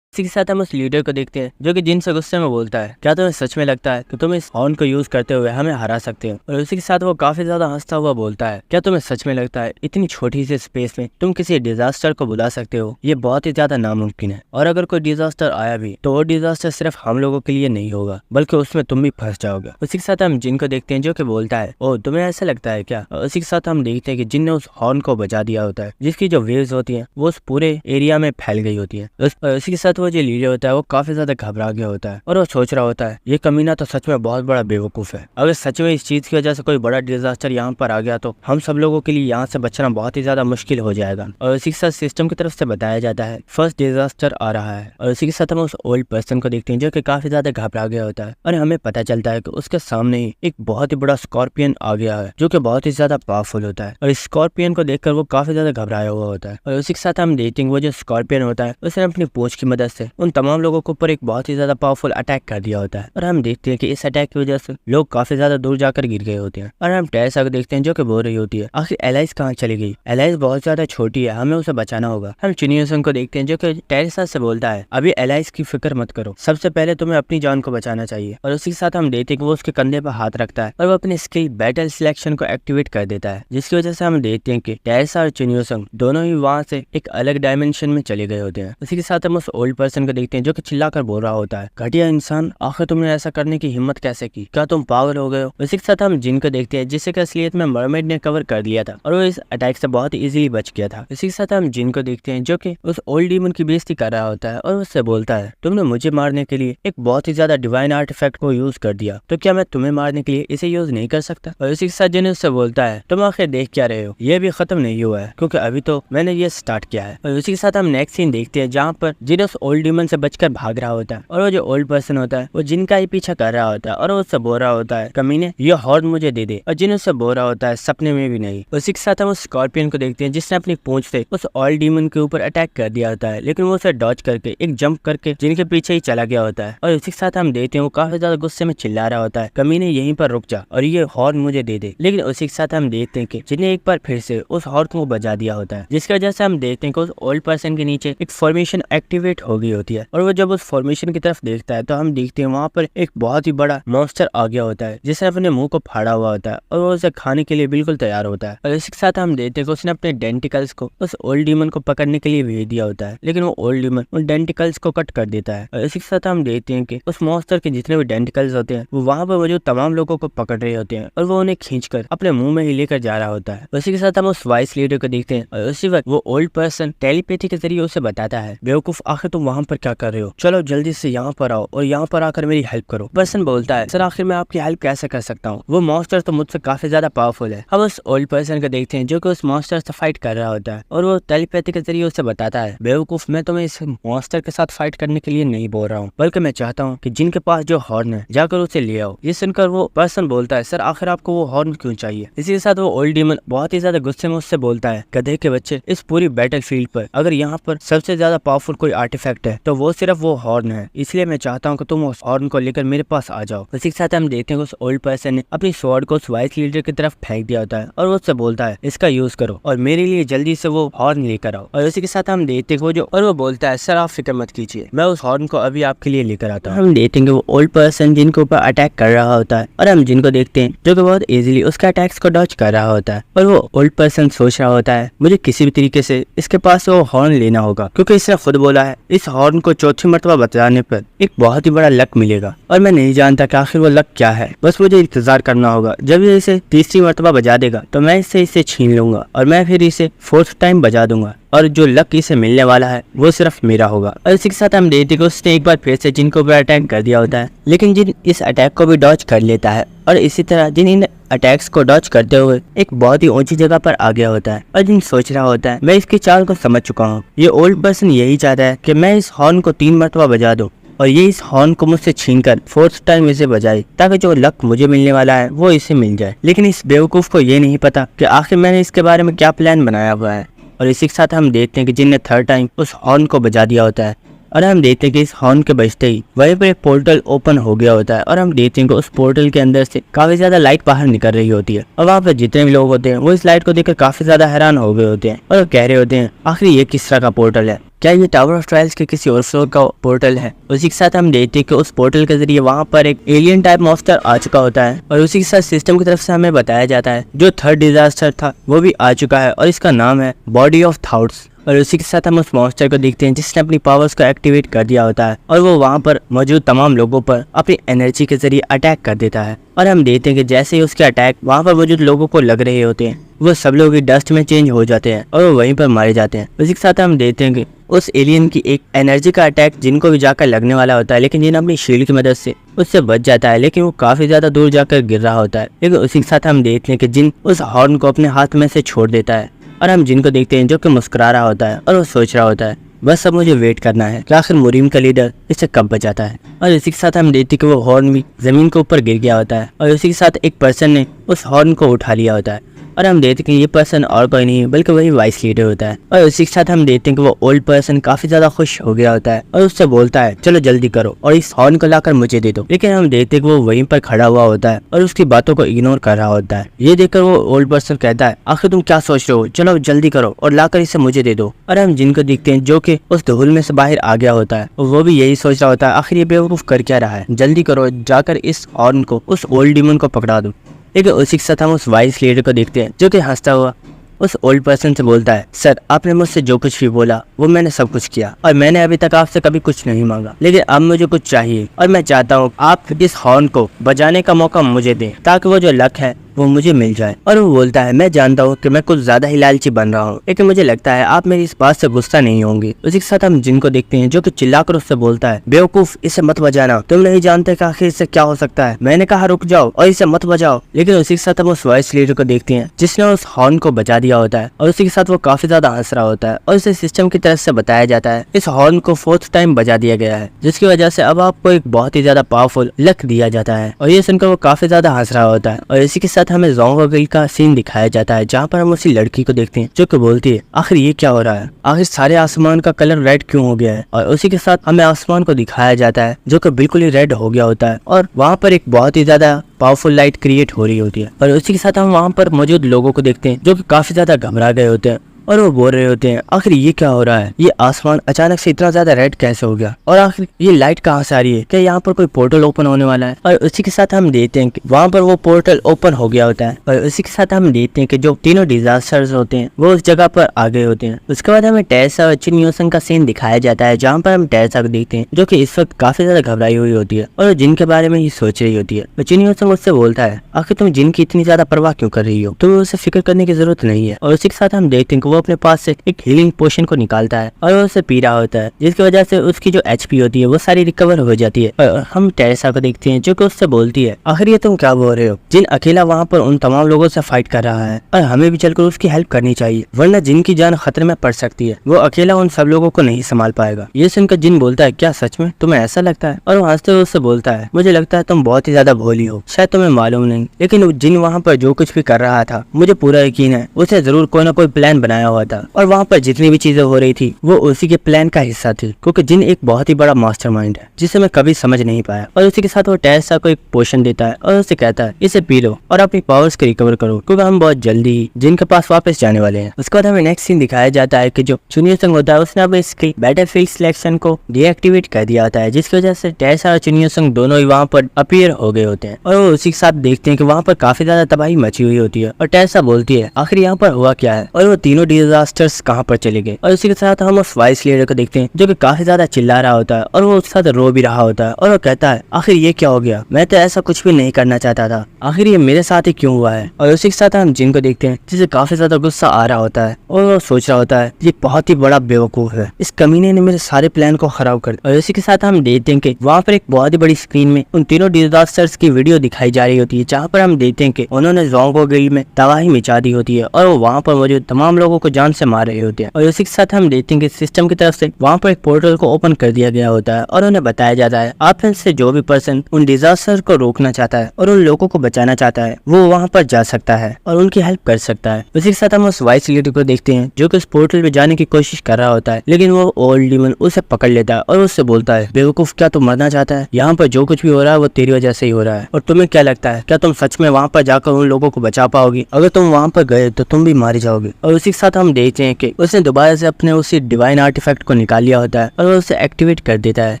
इसी के साथ हम उस लीडर को देखते हैं जो कि जिन से गुस्से में बोलता है क्या तुम्हें सच में लगता है कि तुम इस हॉर्न को यूज करते हुए हमें हरा सकते हो। और उसी के साथ वो काफी ज्यादा हंसता हुआ बोलता है क्या तुम्हें सच में लगता है इतनी छोटी सी स्पेस में तुम किसी डिजास्टर को बुला सकते हो, ये बहुत ही ज्यादा नामुमकिन है, और अगर कोई डिजास्टर आया भी तो वो डिजास्टर सिर्फ हम लोगों के लिए नहीं होगा बल्कि उसमें तुम भी फंस जाओगे। उसी के साथ हम जिन को देखते हैं जो कि बोलता है ओ तुम्हें ऐसा लगता है क्या। और उसी के साथ हम देखते हैं कि जिन ने उस हॉर्न को बजा दिया होता है जिसकी जो वेव्स होती है वो उस पूरे एरिया में फैल गई होती है। उसी के साथ वो जो लीडर होता है वो काफी ज्यादा घबरा गया होता है और वो सोच रहा होता है ये कमीना तो सच में बहुत बड़ा बेवकूफ है, अगर सच में इस चीज की वजह से कोई बड़ा डिजास्टर यहाँ पर आ गया तो हम सब लोगों के लिए यहाँ से बचना बहुत ही ज्यादा मुश्किल हो जाएगा। और इसी के साथ सिस्टम की तरफ से बताया जाता है फर्स्ट डिजास्टर आ रहा है। और इसी के साथ हम उस ओल्ड पर्सन को देखते हैं जो कि काफी ज्यादा घबरा गया होता है और हमें पता चलता है कि उसके सामने ही एक बहुत ही बड़ा स्कॉर्पियन आ गया है जो कि बहुत ही ज्यादा पावरफुल होता है। और इस स्कॉर्पियन को देखकर वो काफी ज्यादा घबराया हुआ होता है। और उसी के साथ हम देखते हैं वो जो स्कॉर्पियन होता है उसने अपनी पूंछ की मदद से उन तमाम लोगों के ऊपर एक बहुत ही ज्यादा पावरफुल अटैक कर दिया होता है और हम देखते हैं कि इस अटैक की वजह से लोग काफी ज्यादा दूर जाकर गिर गए होते हैं। और हम टेरेसा को देखते हैं जो कि बोल रही होती है आखिर एलाइस कहाँ चली गई, एलाइस बहुत ज्यादा छोटी है, हमें उसे बचाना होगा। हम चिनियोसन को देखते हैं जो कि टेरेसा से बोलता है अभी एलाइस की फिक्र मत करो, सबसे पहले तुम्हें अपनी जान को बचाना चाहिए। और उसी के साथ हम देखते हैं कि वो उसके कंधे पर हाथ रखता है और वो अपनी स्किल बैटल सिलेक्शन को एक्टिवेट कर देता है, जिसकी वजह से हम देखते हैं कि टेरेसा और चिनियोसन दोनों ही वहाँ से एक अलग डायमेंशन में चले गए होते हैं। उसी के साथ हम उस ओल्ड पर्सन को देखते हैं जो कि चिल्लाकर बोल रहा होता है घटिया इंसान, आखिर तुमने ऐसा करने की हिम्मत कैसे की, क्या तुम पागल हो गए हो। उसी के साथ हम जिन को देखते हैं जिसे असलियत में मरमेड ने कवर कर लिया था और वो इस अटैक से बहुत इजीली बच गया था। इसी के साथ हम जिन को देखते हैं जो कि उस ओल्ड डीमन की बेइज्जती कर रहा होता है और उससे बोलता है तुमने मुझे मारने के लिए एक बहुत ही ज्यादा डिवाइन आर्टिफैक्ट को यूज कर दिया, तो क्या मैं तुम्हें मारने के लिए इसे यूज नहीं कर सकता। और इसी के साथ जिन उससे बोलता है तुम आखिर देख क्या रहे हो, ये भी खत्म नहीं हुआ है क्योंकि अभी तो मैंने ये स्टार्ट किया है। और उसी के साथ हम नेक्स्ट सीन देखते हैं जहाँ पर जिन उस ओल्ड डीमन से बचकर भाग रहा होता है और वो जो ओल्ड पर्सन होता है वो जिन का ही पीछा कर रहा होता है और वो उससे बोल रहा होता है कमीने ये हॉर्न मुझे दे दे, और जिन उससे बोल रहा होता है सपने में भी नहीं। उसी के साथ हम उस स्कॉर्पियन को देखते हैं जिसने अपनी पूंछ से उस ओल्ड डीमन के ऊपर अटैक कर दिया होता है, लेकिन वो उसे डॉज करके एक जंप करके जिनके पीछे ही चला गया होता है। और उसी के साथ हम देखते हैं वो काफी ज्यादा गुस्से में चिल्ला रहा होता है कमीने यहीं पर रुक जा और ये हॉर्न मुझे दे दे। लेकिन उसी के साथ हम देखते हैं कि जिन्हें एक बार फिर से उस हॉर्न को बजा दिया होता है, जिसकी वजह से हम देखते हैं कि उस ओल्ड पर्सन के नीचे एक फॉर्मेशन एक्टिवेट हो गई होती है। और वो जब उस फॉर्मेशन की तरफ देखता है तो हम देखते हैं वहाँ पर एक बहुत ही बड़ा मॉन्स्टर आ गया होता है जिसने अपने मुंह को फाड़ा हुआ होता है और वो उसे खाने के लिए बिल्कुल तैयार होता है। और इसी के साथ हम देखते हैं कि उसने अपने डेंटिकल्स को उस ओल्ड डीमन को पकड़ने के लिए भेज दिया होता है, लेकिन वो ओल्ड डीमन उन डेंटिकल्स को कट कर देता है। और इसी के साथ हम देखते हैं कि उस मॉन्स्टर के जितने भी डेंटिकल्स होते हैं वो वहाँ पर मौजूद तमाम लोगों को पकड़ रहे होते हैं और वो उन्हें खींचकर अपने मुंह में ही लेकर जा रहा होता है। उसी के साथ हम उस वाइस लीडर को देखते हैं और उसी वक्त वो ओल्ड पर्सन टेलीपैथी के जरिए उसे बताता है बेवकूफ आखिर तुम वहाँ पर क्या कर रहे हो, चलो जल्दी से यहाँ पर आओ और यहाँ पर आकर मेरी हेल्प करो। पर्सन बोलता है सर आखिर मैं आपकी हेल्प कैसे कर सकता हूँ, वो मॉन्स्टर तो मुझसे काफी ज्यादा पावरफुल है। हम उस ओल्ड पर्सन को देखते हैं जो कि उस मॉन्स्टर से फाइट कर रहा होता है और वो टेलीपैथी के जरिए उसे बताता है बेवकूफ मैं तुम्हें इस मॉन्स्टर के साथ फाइट करने के लिए नहीं बोल रहा हूँ, बल्कि मैं चाहता हूँ कि जिनके पास जो हॉर्न है जाकर उसे ले आओ। ये सुनकर वो पर्सन बोलता है सर आखिर आपको वो हॉर्न क्यों चाहिए। इसी के साथ वो ओल्ड डीमन बहुत ही ज्यादा गुस्से में उससे बोलता है गधे के बच्चे, इस पूरी बैटल फील्ड पर अगर यहाँ पर सबसे ज्यादा पावरफुल कोई आर्टिफैक्ट है तो वो सिर्फ वो हॉर्न है, इसलिए मैं चाहता हूँ कि तुम उस हॉर्न को लेकर मेरे पास आ जाओ। इसी के साथ हम देखते हैं उस ओल्ड पर्सन ने अपनी स्वॉर्ड को उस वाइस लीडर की तरफ फेंक दिया होता है और वो उससे बोलता है इसका यूज करो और मेरे लिए जल्दी से वो हॉर्न लेकर आओ। और उसी के साथ हम देखते हैं वो जो और वो बोलता है सर आप फिक्र मत कीजिए, मैं उस हॉर्न को अभी आपके लिए लेकर आता हूँ। हम देखेंगे वो ओल्ड पर्सन जिनके ऊपर अटैक कर रहा होता है और हम जिनको देखते हैं जो कि बहुत इजीली उसका अटैक्स को डॉज कर रहा होता है। और वो ओल्ड पर्सन सोच रहा होता है मुझे किसी भी तरीके से इसके पास वो हॉर्न लेना होगा क्योंकि इसने खुद बोला है इस हॉर्न को चौथी मर्तबा बजाने पर एक बहुत ही बड़ा लक मिलेगा और मैं नहीं जानता कि आखिर वो लक क्या है, बस मुझे इंतजार करना होगा। जब ये इसे तीसरी मर्तबा बजा देगा तो मैं इसे छीन लूंगा और मैं फिर इसे फोर्थ टाइम बजा दूंगा और जो लक इसे मिलने वाला है वो सिर्फ मेरा होगा। और इसी के साथ हम देखते हैं कि उसने एक बार फिर से जिन के ऊपर अटैक कर दिया होता है, लेकिन जिन इस अटैक को भी डॉज कर लेता है और इसी तरह जिन इन अटैक्स को डॉज करते हुए एक बहुत ही ऊंची जगह पर आ गया होता है। और जिन सोच रहा होता है मैं इसकी चाल को समझ चुका हूँ, ये ओल्ड पर्सन यही चाहता है कि मैं इस हॉर्न को 3 मरतबा बजा दूं और ये इस हॉर्न को मुझसे छीनकर फोर्थ टाइम इसे बजाए ताकि जो लक मुझे मिलने वाला है वो इसे मिल जाए। लेकिन इस बेवकूफ को ये नहीं पता कि आखिर मैंने इसके बारे में क्या प्लान बनाया हुआ है। और इसी के साथ हम देखते हैं कि जिन ने थर्ड टाइम उस हॉर्न को बजा दिया होता है और हम देखते हैं कि इस हॉर्न के बजते ही वहीं पर एक पोर्टल ओपन हो गया होता है और हम देखते हैं कि उस पोर्टल के अंदर से काफी ज्यादा लाइट बाहर निकल रही होती है और वहाँ पर जितने भी लोग होते हैं वो इस लाइट को देखकर काफी ज्यादा हैरान हो गए होते हैं और वो कह रहे होते हैं आखिर ये किस तरह का पोर्टल है, क्या ये टावर ऑफ ट्रायल्स के किसी और फ्लोर का पोर्टल है। उसी के साथ हम देखते हैं कि उस पोर्टल के जरिए वहाँ पर एक एलियन टाइप मॉन्स्टर आ चुका होता है और उसी के साथ सिस्टम की तरफ से हमें बताया जाता है जो थर्ड डिजास्टर था वो भी आ चुका है और इसका नाम है बॉडी ऑफ थॉट्स। और उसी के साथ हम उस मॉन्स्टर को देखते हैं जिसने अपनी पावर्स को एक्टिवेट कर दिया होता है और वो वहाँ पर मौजूद तमाम लोगों पर अपनी एनर्जी के जरिए अटैक कर देता है। और हम देखते हैं कि जैसे ही उसके अटैक वहाँ पर मौजूद लोगों को लग रहे होते हैं वो सब लोग डस्ट में चेंज हो जाते हैं और वो वहीं पर मारे जाते हैं। उसी के साथ हम देखते हैं कि उस एलियन की एक एनर्जी का अटैक जिनको भी जाकर लगने वाला होता है, लेकिन जिन अपनी शील्ड की मदद से उससे बच जाता है, लेकिन वो काफी ज्यादा दूर जाकर गिर रहा होता है। लेकिन उसी के साथ हम देखते हैं कि जिन उस हॉर्न को अपने हाथ में से छोड़ देता है और हम जिनको देखते हैं जो कि मुस्कुरा रहा होता है और वो सोच रहा होता है बस अब मुझे वेट करना है कि आखिर मुरीम का लीडर इसे कब बचाता है। और इसी के साथ हम देखते हैं कि वो हॉर्न भी जमीन के ऊपर गिर गया होता है और इसी के साथ एक पर्सन ने उस हॉर्न को उठा लिया होता है और हम देखते हैं कि ये पर्सन और कोई नहीं है बल्कि वही वाइस लीडर होता है। और उसी के साथ हम देखते हैं कि वो ओल्ड पर्सन काफी ज्यादा खुश हो गया होता है और उससे बोलता है चलो जल्दी करो और इस हॉर्न को लाकर मुझे दे दो। लेकिन हम देखते हैं कि वो वहीं पर खड़ा हुआ होता है और उसकी बातों को इग्नोर कर रहा होता है। ये देखकर वो ओल्ड पर्सन कहता है आखिर तुम क्या सोच रहे हो, चलो जल्दी करो और लाकर इसे मुझे दे दो। और हम जिनको देखते हैं जो कि उस धूल में से बाहर आ गया होता है और वो भी यही सोच रहा होता है आखिर ये बेवकूफ कर क्या रहा है, जल्दी करो जाकर इस हॉर्न को उस ओल्ड डीमन को पकड़ा दो। लेकिन उसी के साथ हम उस वाइस लीडर को देखते हैं जो कि हंसता हुआ उस ओल्ड पर्सन से बोलता है सर आपने मुझसे जो कुछ भी बोला वो मैंने सब कुछ किया और मैंने अभी तक आपसे कभी कुछ नहीं मांगा, लेकिन अब मुझे कुछ चाहिए और मैं चाहता हूँ आप इस हॉर्न को बजाने का मौका मुझे दें ताकि वो जो लक है वो मुझे मिल जाए। और वो बोलता है मैं जानता हूँ कि मैं कुछ ज्यादा ही लालची बन रहा हूँ, लेकिन मुझे लगता है आप मेरी इस बात से गुस्सा नहीं होंगे। उसी के साथ हम जिनको देखते हैं जो कि चिल्लाकर उससे बोलता है बेवकूफ इसे मत बजाना, तुम नहीं जानते कि आखिर इससे क्या हो सकता है, मैंने कहा रुक जाओ और इसे मत बजाओ। लेकिन उसी के साथ हम उस वाइस लीडर को देखते हैं जिसने उस हॉर्न को बजा दिया होता है और उसी के साथ वो काफी ज्यादा हंस रहा होता है और इसे सिस्टम की तरफ से बताया जाता है इस हॉर्न को 4th टाइम बजा दिया गया है जिसकी वजह से अब आपको एक बहुत ही ज्यादा पावरफुल लक दिया जाता है। और ये सुनकर वो काफी ज्यादा हंस रहा होता है। और इसी के साथ हमें जोंग का सीन दिखाया जाता है जहाँ पर हम उसी लड़की को देखते हैं जो कि बोलती है आखिर ये क्या हो रहा है, आखिर सारे आसमान का कलर रेड क्यों हो गया है। और उसी के साथ हमें आसमान को दिखाया जाता है जो कि बिल्कुल ही रेड हो गया होता है और वहाँ पर एक बहुत ही ज्यादा पावरफुल लाइट क्रिएट हो रही होती है। और उसी के साथ हम वहाँ पर मौजूद लोगों को देखते हैं जो कि काफी ज्यादा घबरा गए होते हैं और वो बोल रहे होते हैं आखिर ये क्या हो रहा है, ये आसमान अचानक से इतना ज्यादा रेड कैसे हो गया और आखिर ये लाइट कहाँ से आ रही है, क्या यहाँ पर कोई पोर्टल ओपन होने वाला है। और उसी के साथ हम देखते हैं कि वहाँ पर वो पोर्टल ओपन हो गया होता है। और उसी के साथ हम देखते हैं कि जो तीनों डिजास्टर्स होते हैं वो उस जगह पर आ गए होते हैं। उसके बाद हमें टेरेसा और चिन योसन का सीन दिखाया जाता है जहाँ पर हम टेरेसा को देखते हैं जो कि इस वक्त काफी ज्यादा घबराई हुई होती है और जिन के बारे में ही सोच रही होती है। चिन योसन उससे बोलता है आखिर तुम जिन की इतनी ज्यादा परवाह क्यों कर रही हो, तुम्हें उससे फिक्र करने की जरूरत नहीं है। और उसी के साथ हम देखते हैं कि वो अपने पास से हीलिंग पोशन को निकालता है और वो उसे पी रहा होता है जिसकी वजह से उसकी जो एचपी होती है वो सारी रिकवर हो जाती है। और हम टेरेसा को देखते हैं जो कि उससे बोलती है आखिर ये तुम क्या बोल रहे हो, जिन अकेला वहाँ पर उन तमाम लोगों से फाइट कर रहा है और हमें भी चलकर उसकी हेल्प करनी चाहिए वरना जिन की जान खतरे में पड़ सकती है, वो अकेला उन सब लोगों को नहीं संभाल पाएगा। ये सुनकर जिन बोलता है क्या सच में तुम्हें ऐसा लगता है। और वो हंसते हुए उससे बोलता है मुझे लगता है तुम बहुत ही ज्यादा भोली हो, शायद तुम्हें मालूम नहीं, लेकिन जिन वहाँ पर जो कुछ भी कर रहा था मुझे पूरा यकीन है उसे जरूर कोई ना कोई प्लान बनाया हुआ था और वहाँ पर जितनी भी चीजें हो रही थी वो उसी के प्लान का हिस्सा थी, क्योंकि जिन एक बहुत ही बड़ा मास्टरमाइंड है जिसे मैं कभी समझ नहीं पाया। और उसी के साथ वो टेरेसा को एक पोशन देता है और उसे कहता है इसे पी लो और अपनी पावर्स को रिकवर करो क्योंकि हम बहुत जल्दी ही जिन के पास वापस जाने वाले हैं। उसके बाद हमें नेक्स्ट सीन दिखाया जाता है कि जो चुनियो संग होता है उसने अब इसकी बैटलफील्ड सिलेक्शन को डीएक्टिवेट कर दिया होता है जिसकी वजह से टेरेसा और चुनियो संग दोनों ही वहाँ पर अपीयर हो गए होते हैं। और वो उसी के साथ देखते हैं कि वहाँ पर काफी ज्यादा तबाही मची हुई होती है और टेरेसा बोलती है आखिर यहाँ पर हुआ क्या है और वो तीनों डिजास्टर्स कहाँ पर चले गए। और उसी के साथ हम उस वाइस लीडर को देखते हैं जो कि काफी ज्यादा चिल्ला रहा होता है और वो उसके साथ रो भी रहा होता है और वो कहता है आखिर ये क्या हो गया, मैं तो ऐसा कुछ भी नहीं करना चाहता था, आखिर ये मेरे साथ ही क्यों हुआ है। और उसी के साथ हम जिन को देखते हैं जिसे काफी ज्यादा गुस्सा आ रहा होता है और वो सोच रहा होता है ये बहुत ही बड़ा बेवकूफ है, इस कमीने ने मेरे सारे प्लान को खराब कर दिया। और उसी के साथ हम देखते हैं कि वहाँ पर एक बहुत ही बड़ी स्क्रीन में उन तीनों डिजास्टर्स की वीडियो दिखाई जा रही होती है जहाँ पर हम देखते हैं कि उन्होंने जोंगो गिल्ड में तबाही मचा दी होती है और वो वहाँ पर मौजूद तमाम लोगों को जान से मार रहे होते हैं। और उसी के साथ हम देखते हैं कि सिस्टम की तरफ से वहाँ पर एक पोर्टल को ओपन कर दिया गया होता है और उन्हें बताया जाता है आप से जो भी पर्सन उन डिजास्टर को रोकना चाहता है और उन लोगों को बचाना चाहता है वो वहाँ पर जा सकता है और उनकी हेल्प कर सकता है। उसी के साथ हम उस वाइस लीडर को देखते हैं जो कि उस पोर्टल में जाने की कोशिश कर रहा होता है, लेकिन वो ओल्ड डीमन उसे पकड़ लेता है और उससे बोलता है बेवकूफ क्या तुम मरना चाहता है, यहाँ पर जो कुछ भी हो रहा है वो तेरी वजह से ही हो रहा है और तुम्हें क्या लगता है क्या तुम सच में वहाँ पर जाकर उन लोगों को बचा पाओगी, अगर तुम वहाँ पर गए तो तुम भी मारे जाओगे। और उसी के साथ हम देखते हैं कि उसने दोबारा से अपने उसी डिवाइन आर्टिफैक्ट को निकाल लिया होता है और वो उसे एक्टिवेट कर देता है